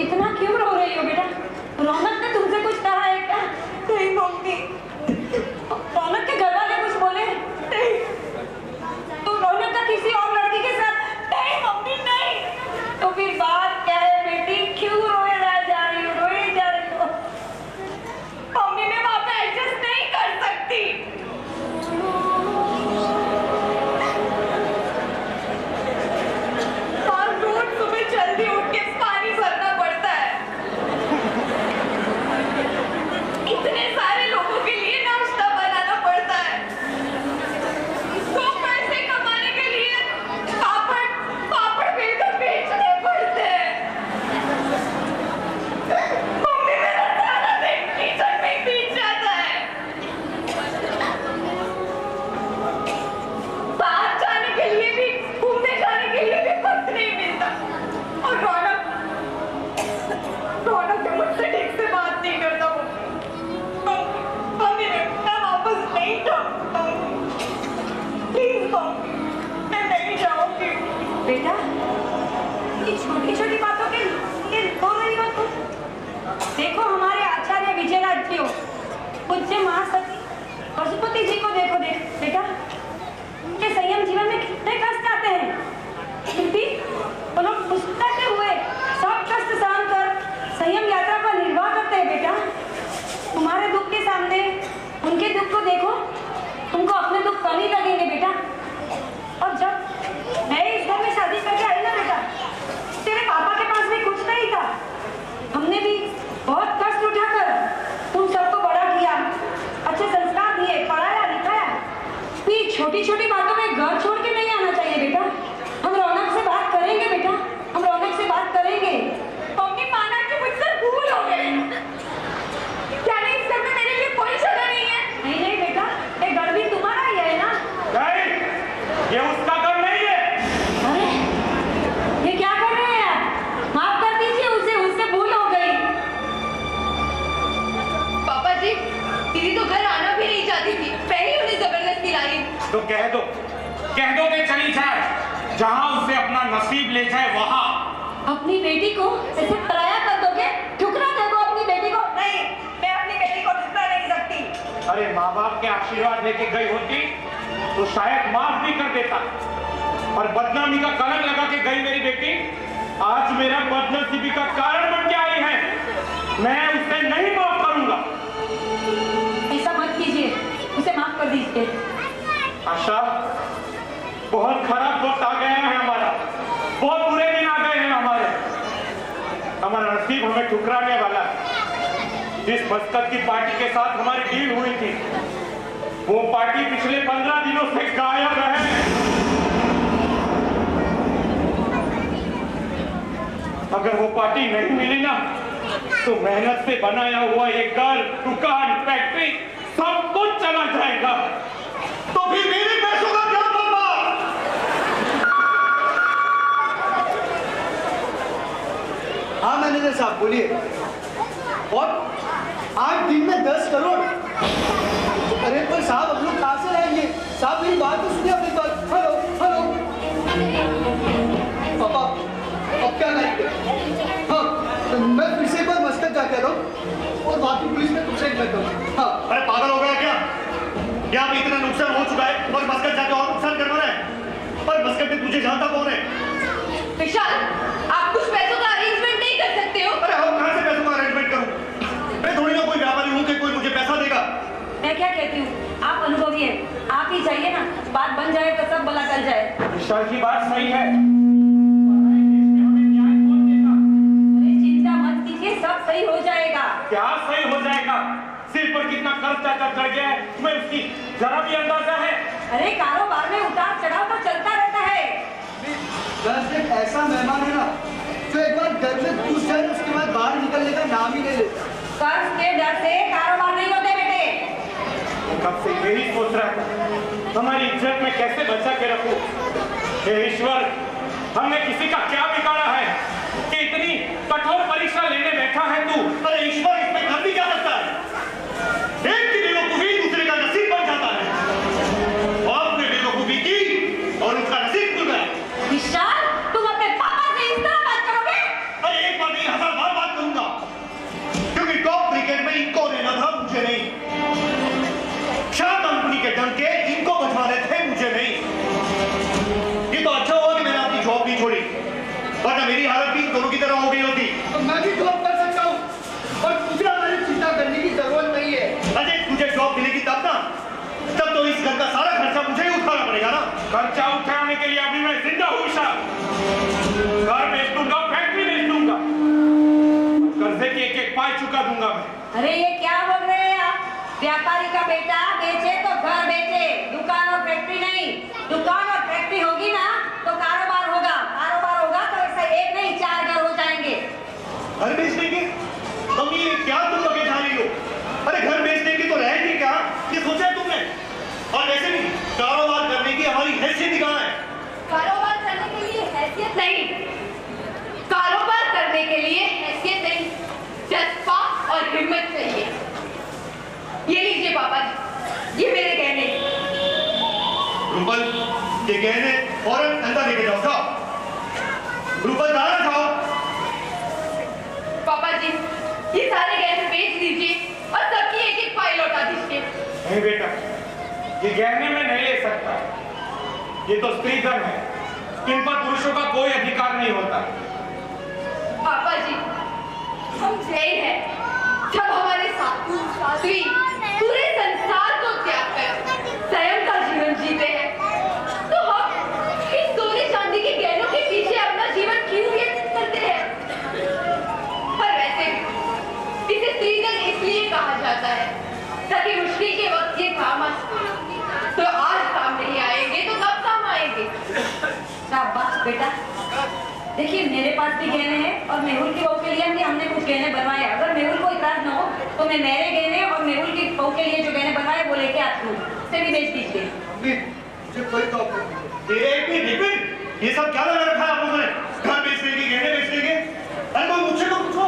इतना क्यों रो रही हो बेटा? रौनक ने तुमसे कुछ कहा है क्या? नहीं मम्मी। रौनक के घर वाले कुछ बोले? नहीं। तो रौनक का किसी और लड़की के साथ? नहीं मम्मी नहीं। तो फिर बात क्या है बेटी? क्यों रोए जा रही हो? रोए जा रही हो? मम्मी मैं वहां पे एडजस्ट नहीं कर सकती। जल्दी उठ के पानी भरना पड़ता है। इतने सारे लोगों के लिए नाश्ता बनाना पड़ता है। 2 पैसे कमाने के लिए पापड़ बेलकर बेचने पड़ते हैं। मम्मी मेरा सारा दिन किचन में ही बीत जाता है। बाहर जाने के लिए भी, घूमने जाने के लिए भी वक्त नहीं मिलता। और रौनक से मुझसे ठीक से बात नहीं करता वो। मम्मी मैं वापस नहीं जाऊंगी। प्लीज मम्मी, मैं नहीं जाऊंगी। बेटा ये छोटी छोटी बातों के लिए रो रही हो तुम? देखो हमारे आचार्य विजयनाथ जी हो, पूज्य महासती पशुपति जी को देखो बेटा, उनके संयम जीवन में कितने कष्ट आते हैं, फिर भी वो लोग पुस्तक हुए सब कष्ट सहन कर संयम यात्रा का निर्वाह करते हैं बेटा। तुम्हारे दुख के सामने उनके दुख को देखो, तुमको अपने दुख कम ही लगेंगे बेटा। और जब मैं इस घर में शादी करके आई ना बेटा, तेरे पापा के पास भी कुछ नहीं था। हमने भी बहुत कष्ट उठाकर तुम सबको बड़ा किया, अच्छे संस्कार दिए, पढ़ाया लिखाया। फिर छोटी छोटी बातों में घर छोड़ के नहीं आना चाहिए बेटा। हम रौनक से बात करेंगे बेटा, हम रौनक से बात करेंगे। मम्मी माना कि मुझसे भूल हो गई। क्या नहीं इस घर में मेरे लिए कोई जगह नहीं है? नहीं नहीं बेटा, ये घर भी तुम्हारा ही है ना। नहीं, ये उसका घर नहीं है। अरे ये क्या कर रहे हैं आप? माफ कर दीजिए उसे, उससे भूल हो गई। पापा जी, दीदी तो घर आना भी नहीं चाहती थी, मैं ही उन्हें जबरदस्ती लाई। तो कह दो कि चली जाए, जहां उसे अपना नसीब ले जाए वहां। अपनी बेटी को ऐसे पराया कर दोगे? ठुकरा दे दो अपनी बेटी को। नहीं, मैं अपनी बेटी को ठुकरा नहीं सकती। अरे माँ बाप के आशीर्वाद लेके गई होती तो शायद माफ भी कर देता, और बदनामी का कलंक लगा के गई मेरी बेटी आज मेरा बदनसीबी का कारण बन के आई है। मैं उसे नहीं माफ करूंगा। ऐसा मत कीजिए, उसे माफ कर दीजिए। आशा, बहुत खराब वक्त आ गया है हमारा, बहुत बुरे दिन आ गए हैं हमारे। हमारा नसीब हमें ठुकराने वाला। जिस मस्कत की पार्टी के साथ हमारी डील हुई थी, वो पार्टी पिछले 15 दिनों से गायब है। अगर वो पार्टी नहीं मिली ना, तो मेहनत से बनाया हुआ ये घर, दुकान, फैक्ट्री सब कुछ चला जाएगा। तो फिर मेरे पैसों का क्या होगा? हाँ मैनेजर साहब बोलिए। और 8 दिन में 10 करोड़? अरे पर साहब हम लोग कहाँ से लाएंगे? साहब मेरी बात तो सुनिए अपनी बात। हेलो हेलो पापा, अब क्या लाएंगे? हाँ मैं फिर से एक बार मस्कत जाके रहा हूँ और बाकी पुलिस में कंप्लेंट करता हूँ। हाँ अरे पागल हो गया क्या? क्या अब इतना नुकसान हो चुका है और मस्कत जाके और नुकसान करवा रहा है? पर मस्कत में तुझे जानता कौन है? विशाल, आप कुछ पैसों का अरेंजमेंट नहीं कर सकते हो? अरे हम कहाँ से पैसों का अरेंजमेंट करूं? मैं थोड़ी ना मैं क्या कहती हूँ, आप अनुभवी हैं, आप ही जाइए ना, बात बन जाए तो सब भला चल जाए। विशाल की बात सही है। अरे चिंता मत कीजिए, सब सही हो जाएगा। क्या सही हो जाएगा? सिर पर कितना कर्जा चढ़ गया है, तुम्हें उसकी जरा भी अंदाजा है? अरे कारोबार में उतार चढ़ाव तो चलता रहता है। घर से ऐसा मेहमान है ना, तो एक बार घर में घुस जाए उसके बाद बाहर निकलने का नाम ही नहीं लेता। कर्ज के डर से कारोबार नहीं होते बेटे। कब से यही सोच रहा था, हमारी इज्जत में कैसे बचा के रखूं। हे ईश्वर, हमने किसी का क्या बिगाड़ा है कि इतनी कठोर परीक्षा लेने बैठा है तू? अरे ईश्वर इसमें कर भी क्या सकता है? एक की बेवकूफी दूसरे का नसीब बन जाता है। आपने बेवकूफी की और उसका नसीब खुल गया। विशाल, तुम अपने पापा से इस तरह बात करोगे? अरे एक बार नहीं, 1000 बार बात करूंगा, क्योंकि टॉप क्रिकेट में इनको लेना था, मुझे नहीं। शाह कंपनी के डंके इनको बचवाने थे, मुझे नहीं। ये तो अच्छा हुआ कि मैंने अपनी जॉब नहीं छोड़ी, वरना मेरी हालत भी दोनों की तरह हो गई होती। तो मैं भी जॉब कर सकता हूँ और तुझे हमारी चिंता करने की जरूरत नहीं है। अजय, तुझे जॉब मिलेगी तब ना, तब तो इस घर का सारा खर्चा मुझे ही उठाना पड़ेगा ना। खर्चा उठाने के लिए अभी मैं जिंदा हूँ विशाल। घर बेच दूंगा, फैक्ट्री बेच दूंगा, कर्जे की एक एक पाई चुका दूंगा मैं। अरे ये क्या बोल रहे हैं आप? व्यापारी का बेटा बेचे तो घर बेचे, दुकान और फैक्ट्री नहीं। दुकान और फैक्ट्री होगी ना तो कारोबार होगा, कारोबार होगा तो ऐसा एक नहीं 4 घर हो जाएंगे। घर बेच देंगे? मम्मी, ये क्या तुम लोग जा रही हो? अरे घर बेच देंगे तो रहेंगे क्या? ये सोचा है तुमने? और वैसे भी कारोबार करने की हमारी हैसियत कहाँ है? कारोबार करने के लिए हैसियत नहीं, कारोबार करने के लिए हैसियत नहीं, जज्बा और हिम्मत चाहिए। ये लीजिए पापा जी, ये मेरे गहने। रूपल, ये गहने फौरन अंदर लेके जाओ, जाओ। रूपल, जाना जाओ। पापा जी, ये सारे गहने बेच दीजिए और सबकी एक एक पाई लौटा दीजिए। नहीं बेटा, ये गहने में नहीं ले सकता। ये तो स्त्री धन है, इन पर पुरुषों का कोई अधिकार नहीं होता। पापा जी, हम जैन हैं। जब हमारे साधु साध्वी पूरे संसार को त्याग कर स्वयं का जीवन जीते हैं, तो हम इस सोने चांदी के गहनों के पीछे अपना जीवन क्यों व्यतीत करते हैं? पर वैसे भी इसे स्त्रीधन इसलिए कहा जाता है ताकि मुश्किल के वक्त ये काम आ सके। तो आज काम नहीं आएंगे तो कब काम आएंगे? शाबाश बेटा। देखिए मेरे पास भी गहने हैं और मेहुल की बहू के लिए भी हमने कुछ गहने बनवाए। अगर मेहुल को इतराज न हो तो मैं मेरे गहने और मेहुल की बहू के लिए जो गहने बनवाए वो लेके आती हूँ, उसे भी बेच दीजिए। मम्मी, मुझे कोई प्रॉब्लम नहीं है। तेरे भी निपिन, ये सब क्या लगा रखा है आप लोगों ने? घर बेच देंगे, गहने बेच देंगे? अरे कोई मुझसे तो पूछो,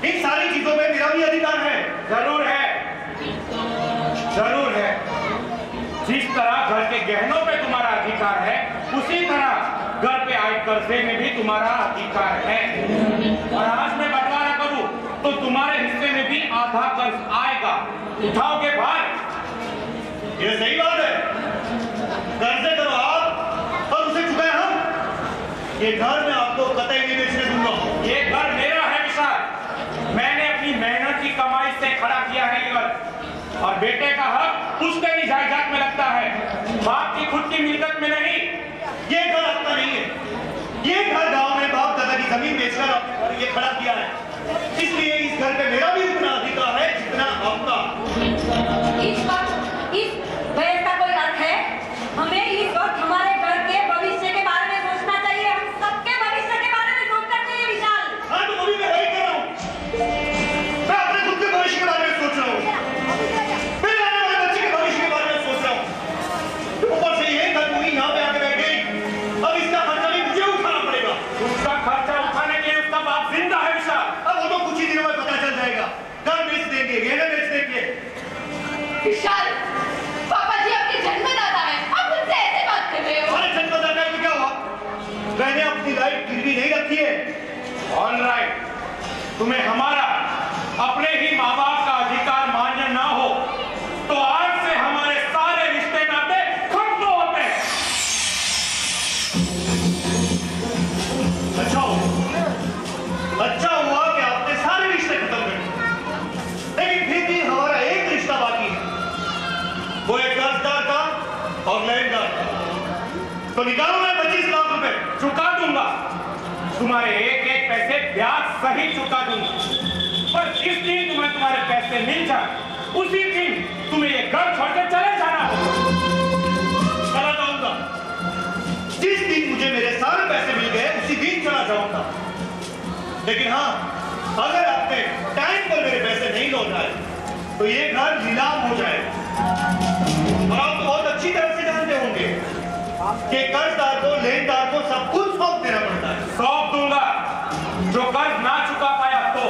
इन सारी चीजों में मेरा भी अधिकार है। जरूर है, जरूर है। जिस तरह घर के गहनों पे तुम्हारा अधिकार है, उसी तरह घर पे आए कर्जे में भी तुम्हारा अधिकार है। और आज मैं बंटवारा करूं तो तुम्हारे हिस्से में भी आधा कर्ज आएगा। उठाओगे भाई? ये सही बात है। कर्जे करो आप और उसे चुकाए हम। ये घर मैं आपको कतई नहीं बेचने दूंगा। ये घर मेरा है विशाल। मैंने अपनी मेहनत की कमाई से खड़ा किया है ये घर, और बेटे का हक उसके भी जायदाद में लगता है, बाप की खुद की मिल्कत में नहीं। ये घर अपना नहीं है। ये घर गांव में बाप दादा की जमीन बेचकर ये खड़ा किया है, इसलिए इस घर पे मेरा भी उतना अधिकार है जितना आपका। इस बहस का कोई अर्थ है? हमें इस वक्त हमारे घर के भविष्य के बारे में सोचना चाहिए। हम सबके भविष्य के बारे में सोचना चाहिए विशाल। हाँ, तो अभी मैं वही कर रहा हूँ। मैं अपने खुद के भविष्य के बारे में सोच रहा हूँ, मेरे आने वाले बच्चे के भविष्य के बारे में सोच रहा हूँ। ऊपर से ये घर पूरी यहाँ पे आके बैठ गई, अब इसका खर्चा भी मुझे उठाना पड़ेगा। उसका खर्चा उठाने के लिए उसका बाप जिंदा है विशाल। अब वो तो कुछ ही दिनों में पता चल जाएगा। घर बेच देंगे, गहने बेच देंगे। विशाल, पापा जी आपके जन्मदाता हैं, आप उनसे ऐसे बात कर रहे हो? अरे जन्मदाता है तो क्या हुआ? मैंने अपनी लाइफ गिरवी नहीं रखी है। ऑल राइट, तुम्हें हमारा अपने ही माँ बाप का अधिकार मान्य ना हो तो आज से हमारे सारे रिश्ते नाते खत्म होते हैं। अच्छा हुआ कि आपने सारे रिश्ते खत्म कर दिए, लेकिन फिर भी हमारा एक रिश्ता बाकी है। तो निकालो मैं 25 लाख रुपए। चुका दूंगा, तुम्हारे एक एक पैसे ब्याज सही चुका दूंगा। पर जिस दिन तुम्हें तुम्हारे पैसे मिल जाए उसी दिन तुम्हें ये घर छोड़कर चले जाना होगा। चला जाऊंगा, जिस दिन मुझे मेरे सारे पैसे मिल गए उसी दिन चला जाऊंगा। लेकिन हाँ, अगर आपने टाइम पर मेरे पैसे नहीं लौटाए तो ये घर नीलाम हो जाएगा। और आप तो बहुत अच्छी तरह से जानते होंगे कि कर्जदार को लेनदार को सब कुछ सौंप देना पड़ता है। सौंप दूंगा, जो कर्ज ना चुका पाया तो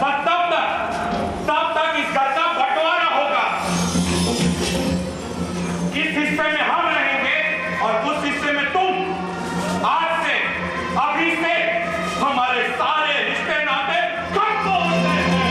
पर तब तक इस घर का बंटवारा होगा। इस हिस्से में हम रहेंगे और उस हिस्से में तुम। आज से, अभी से हमारे सारे रिश्ते नाते खत्म हो गए हैं।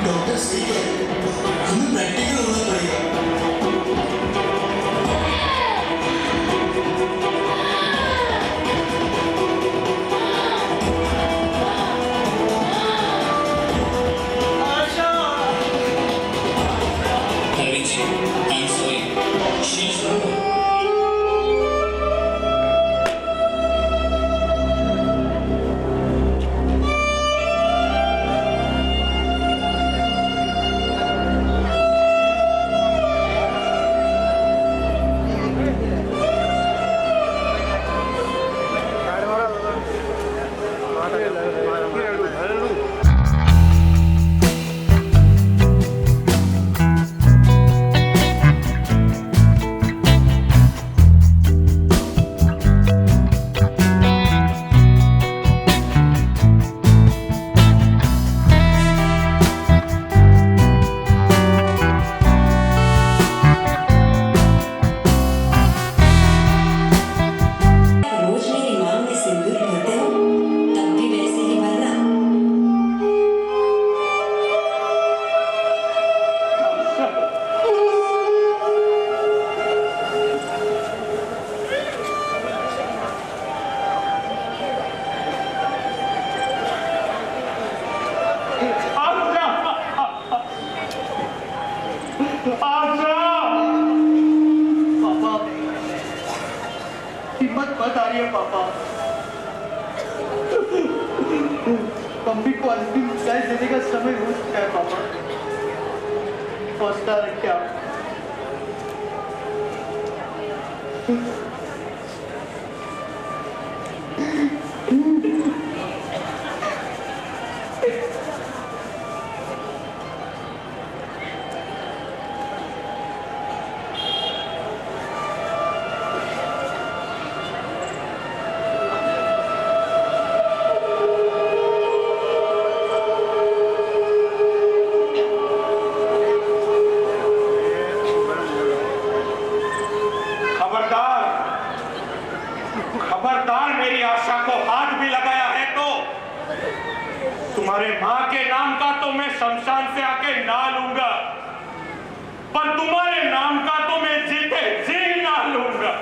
डॉक्टर सही कह रहे हैं, हमें प्रैक्टिकल होना पड़ेगा। Arvind ji, I am sorry, she is not. हिम्मत मत आ रही है पापा। मम्मी को अंतिम स्लाइस देने का समय हो चुका है पापा। हौसला रखिए आप। खबरदार मेरी आशा को हाथ भी लगाया है तो तुम्हारे माँ के नाम का तो मैं शमशान से आके ना लूंगा, पर तुम्हारे नाम का तो मैं जीते जी ना लूंगा।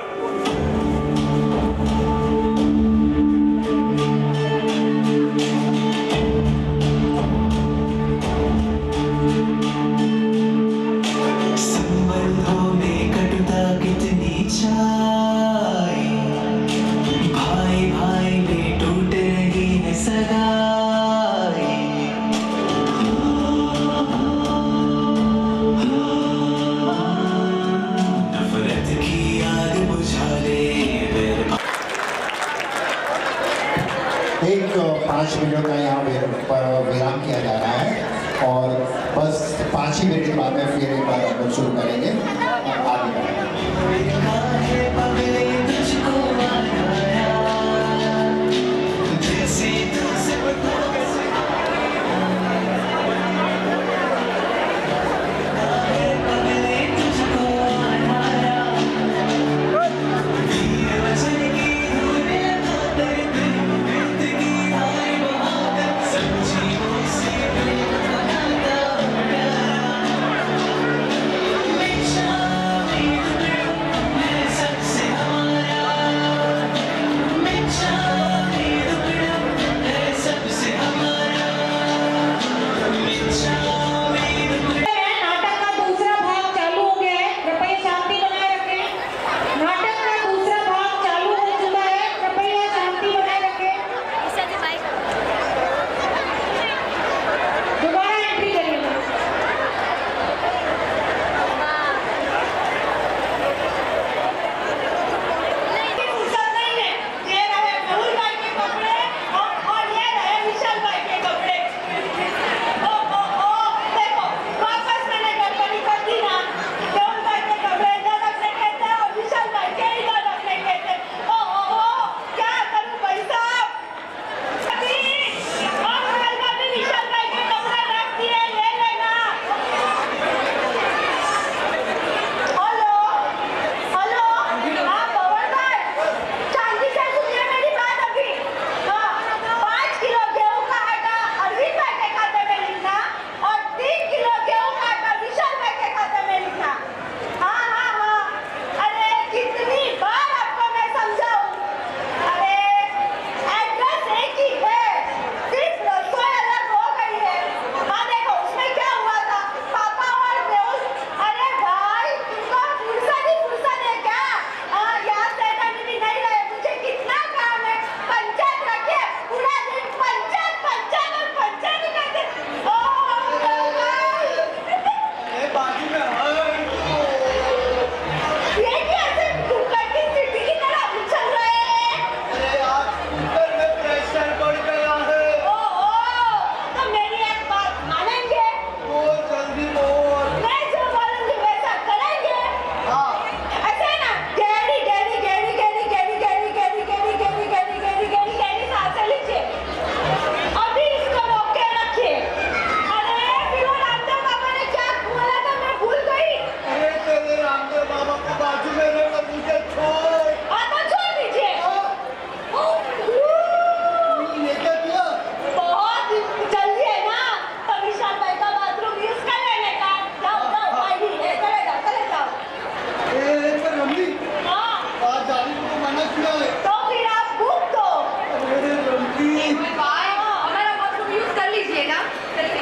संबंधों में कटुता कितनी छाई, भाई भाई में टूट रही है सगाई। मिनट का यहाँ विराम किया जा रहा है और बस 5 ही मिनट के बाद में फिर एक बार हम लोग शुरू करेंगे आगे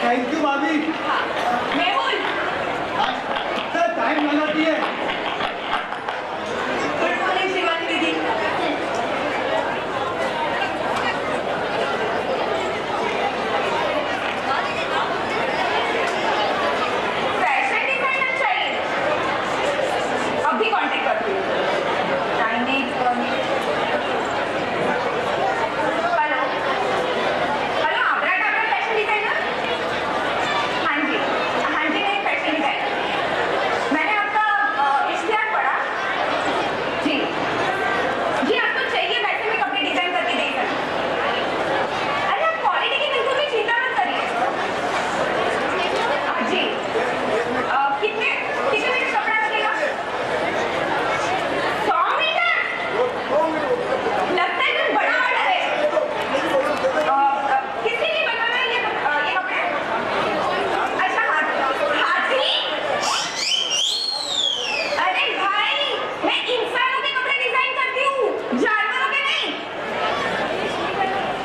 थैंक यू भाभी। मेहुल सर टाइम लगाती है। गुड मॉर्निंग शिवानी दीदी। फैशन डिजाइनर चाहिए, अभी कांटेक्ट करती हूँ। हेलो आबरा टाबरा फैशन डिजाइनर। हाँ जी नहीं फैशन डिजाइनर। मैंने आपका इश्तिहार पढ़ा जी। जी आपको चाहिए वैसे मैं कपड़े डिजाइन करके दे सकती। अरे आप क्वालिटी की बिल्कुल भी चिंता मत करिए जी। कितने मीटर कपड़ा लगेगा? 100 मीटर लगता है कुछ बड़ा ऑर्डर है। किसके लिए बनवाना है ये कपड़े? अच्छा हाथी। अरे भाई मैं इंसानों के कपड़े डिजाइन करती हूँ, जानवरों के नहीं।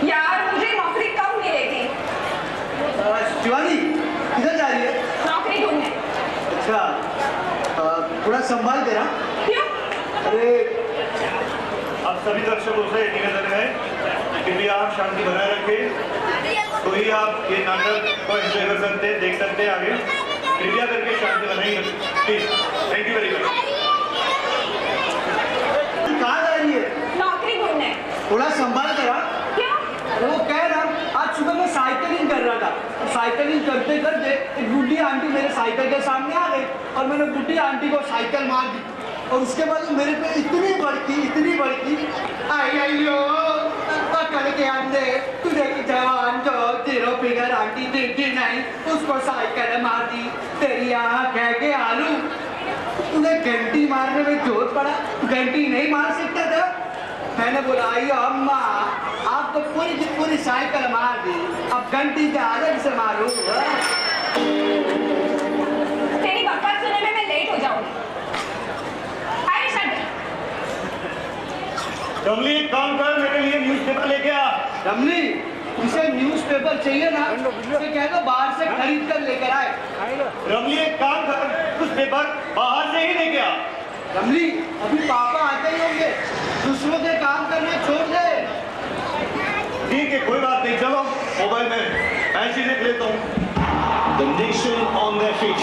यार मुझे नौकरी कब मिलेगी? शिवानी किधर जा रही है? नौकरी ढूंढने। अच्छा थोड़ा संभाल के ना। क्यों? अरे आप सभी दर्शकों से निवेदन है कि भी आप शांति बनाए रखें, तो ही आप ये नाटक को एंजॉय कर सकते हैं, देख सकते हैं आगे। कृपया करके शांति बनाई रखें please. Thank you very much. कहाँ जा रही है? नौकरी ढूंढने। थोड़ा संभाल कर ना। क्यों? वो कह रहा आज साइकिलिंग करते करते एक बूढ़ी आंटी मेरे साइकिल के सामने आ गई और मैंने बूढ़ी आंटी को साइकिल मार दी और उसके बाद मेरे पे इतनी बड़की आई आइयो पकड़ के हमने तुझे की जवान जो 0 फिगर आंटी देखी नहीं उसको साइकिल मार दी। तेरी आँख है के आलू, तूने घंटी मारने में जोर पड़ा, घंटी नहीं मार सकता था। मैंने बोला आइयो अम्मा आप तो पूरी की पूरी साइकिल मार दी, अब घंटी के आदत से मारू। तेरी बकवास सुनने में मैं लेट हो जाऊंगी। रमली एक काम कर, मेरे लिए न्यूज़पेपर लेके आ। रमली उसे न्यूज़पेपर चाहिए ना तो कह दो बाहर से खरीद कर लेकर आए। रमली एक काम कर, उस पेपर बाहर से ही लेके आ। रमली अभी पापा आते ही होंगे, दूसरों के काम करना छोड़ दे। ठीक है कोई बात नहीं, चलो मोबाइल में मैसेज लिख लेता हूँ। The nation on their feet.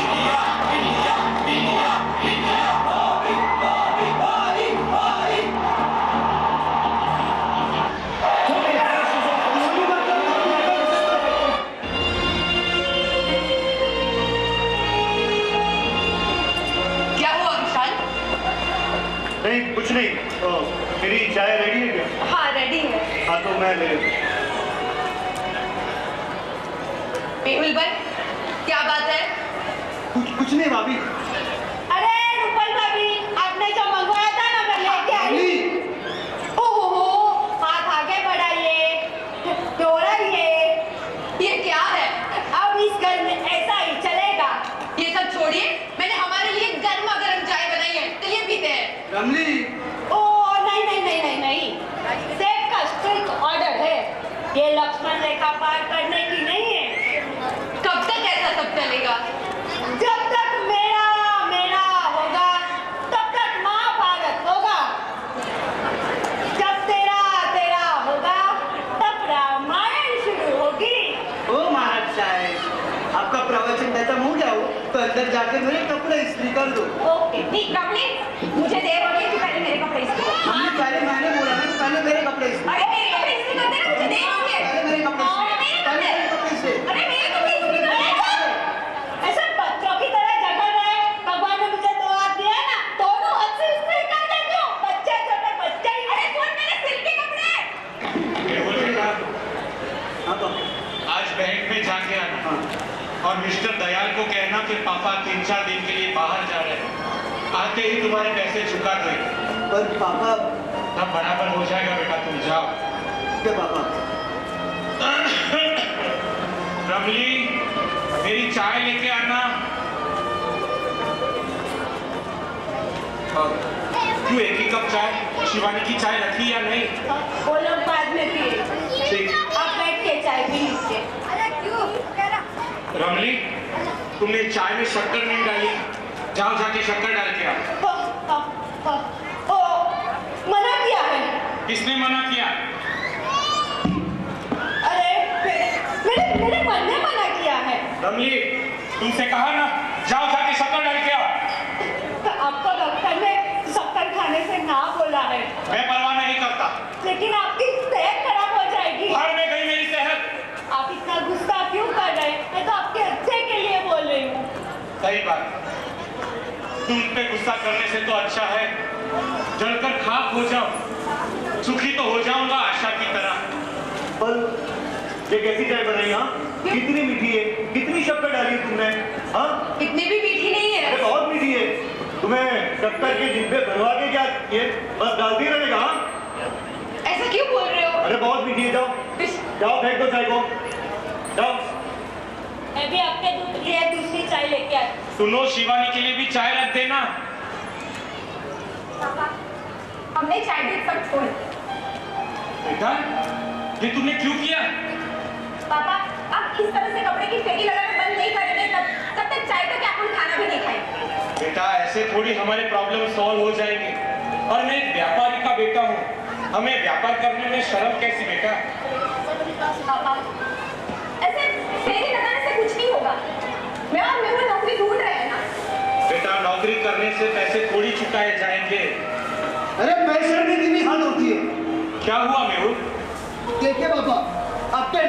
नहीं कुछ नहीं, मेरी चाय रेडी है क्या? हाँ रेडी है। हाँ तो मैं ले लेता हूँ। मेहुल भाई क्या बात है? कुछ नहीं भाभी। अरे रूपल भाभी, आपने जो मंगवाया था ना मैं लेके आई। ओहो हाथ आगे बढ़ाइए, रो रही है। ये क्या है? अब इस घर में ऐसा ही चलेगा। ये सब छोड़िए, मैंने हमारे लिए गर्मा गर्म चाय बनाई है, तो ये पीते हैं। रमली ओ नहीं, सेठ का स्ट्रिक्ट ऑर्डर है, ये लक्ष्मण रेखा पार करने की नहीं है। कब तक ऐसा सब चलेगा? जब तक मेरा होगा तब तक महाभारत होगा, जब तेरा होगा तब रामायण शुरू होगी। ओ महाराज साहब आपका प्रवचन खत्म हो गया हो तो अंदर जाके मेरे कपड़े इस्त्री कर दो। ओके ठीक रमली, मुझे देर हो गई थी, पहले मेरे कपड़े इस्त्री कर। पहले मैंने बोला ना, पहले मेरे कपड़े इस्त्री। अरे मेरे कपड़े इस्त्री कर देना, मुझे देर हो गई। पहले मेरे कपड़े इस्त्री। पहले मेरे कपड़े इस्त्री। अरे मेरे कपड़े इस्त्री कर देना। ऐसे बच्चों की तरह झगड़ रहे, भगवान ने मुझे 2 हाथ दिया है ना, दोनों हाथ से इस्त्री कर देती हूँ। बच्चे छोटे बच्चे ही। अरे सुन मेरे सिर के कपड़े। हाँ तो आज बैंक में जाके आना और मिस्टर दयाल को कहना कि पापा 3-4 दिन के लिए बाहर जा रहे हैं, आते ही तुम्हारे पैसे चुका देंगे। पर पापा तब बराबर हो जाएगा बेटा, तुम जाओ। क्या पापा? रमली मेरी चाय लेके आना। क्यों एक ही कप चाय? शिवानी की चाय रखी या नहीं? वो लोग बाद में पिए, ठीक। आप बैठ के चाय पी लीजिए। रमली तुमने चाय में शक्कर नहीं डाली, जाओ जाके शक्कर डाल के आओ। ओ मना किया है। किसने मना किया? अरे मेरे मन ने मना किया है। रमली तुमसे कहा ना, जाओ जाके शक्कर डाल के आओ। तो आपको डॉक्टर ने शक्कर खाने से ना बोला है। मैं परवाह नहीं करता, लेकिन आपकी सेहत खराब हो जाएगी। भाड़ में गई मेरी सेहत। आप इतना गुस्सा क्यों कर रहे हैं? मैं तो आपके अच्छे के लिए बोल रही हूँ। सही बात, तुम पे गुस्सा करने से तो अच्छा है जलकर खाक हो जाओ, सुखी तो हो जाऊंगा आशा की तरह। पर ये कैसी चाय बनाई? हाँ कितनी मीठी है, कितनी शक्कर डाली तुमने? हाँ इतनी भी मीठी नहीं है। अरे बहुत मीठी है। तुम्हें शक्कर के डिब्बे भरवा के क्या किए, बस डालती रहेगा? हाँ ऐसा क्यों बोल रहे हो? अरे बहुत मीठी है, जाओ जाओ फेंक दो चाय को, जाओ। मैं भी आपके लिए दूसरी चाय लेके आई। सुनो शिवानी के लिए भी चाय रख देना। पापा हमने चाय भी सब छोड़ दी। बेटा ये तुमने क्यों किया? पापा आप इस तरह से कपड़े की फेरी लगाना बंद नहीं करेंगे तब तक चाय तो क्या हम खाना भी नहीं खाएंगे। बेटा ऐसे थोड़ी हमारे प्रॉब्लम सॉल्व हो जाएंगे, और मैं एक व्यापारी का बेटा हूँ, हमें व्यापार करने में शर्म कैसी बेटा? पापा ऐसे फेरी लगाने से कुछ नहीं होगा। मैं और मेहुल नौकरी ढूंढ रहे हैं ना। बेटा नौकरी करने से पैसे थोड़ी चुकाए जाएंगे। अरे पैसे की भी हाल होती है। क्या हुआ मेहुल? देखिए पापा आपके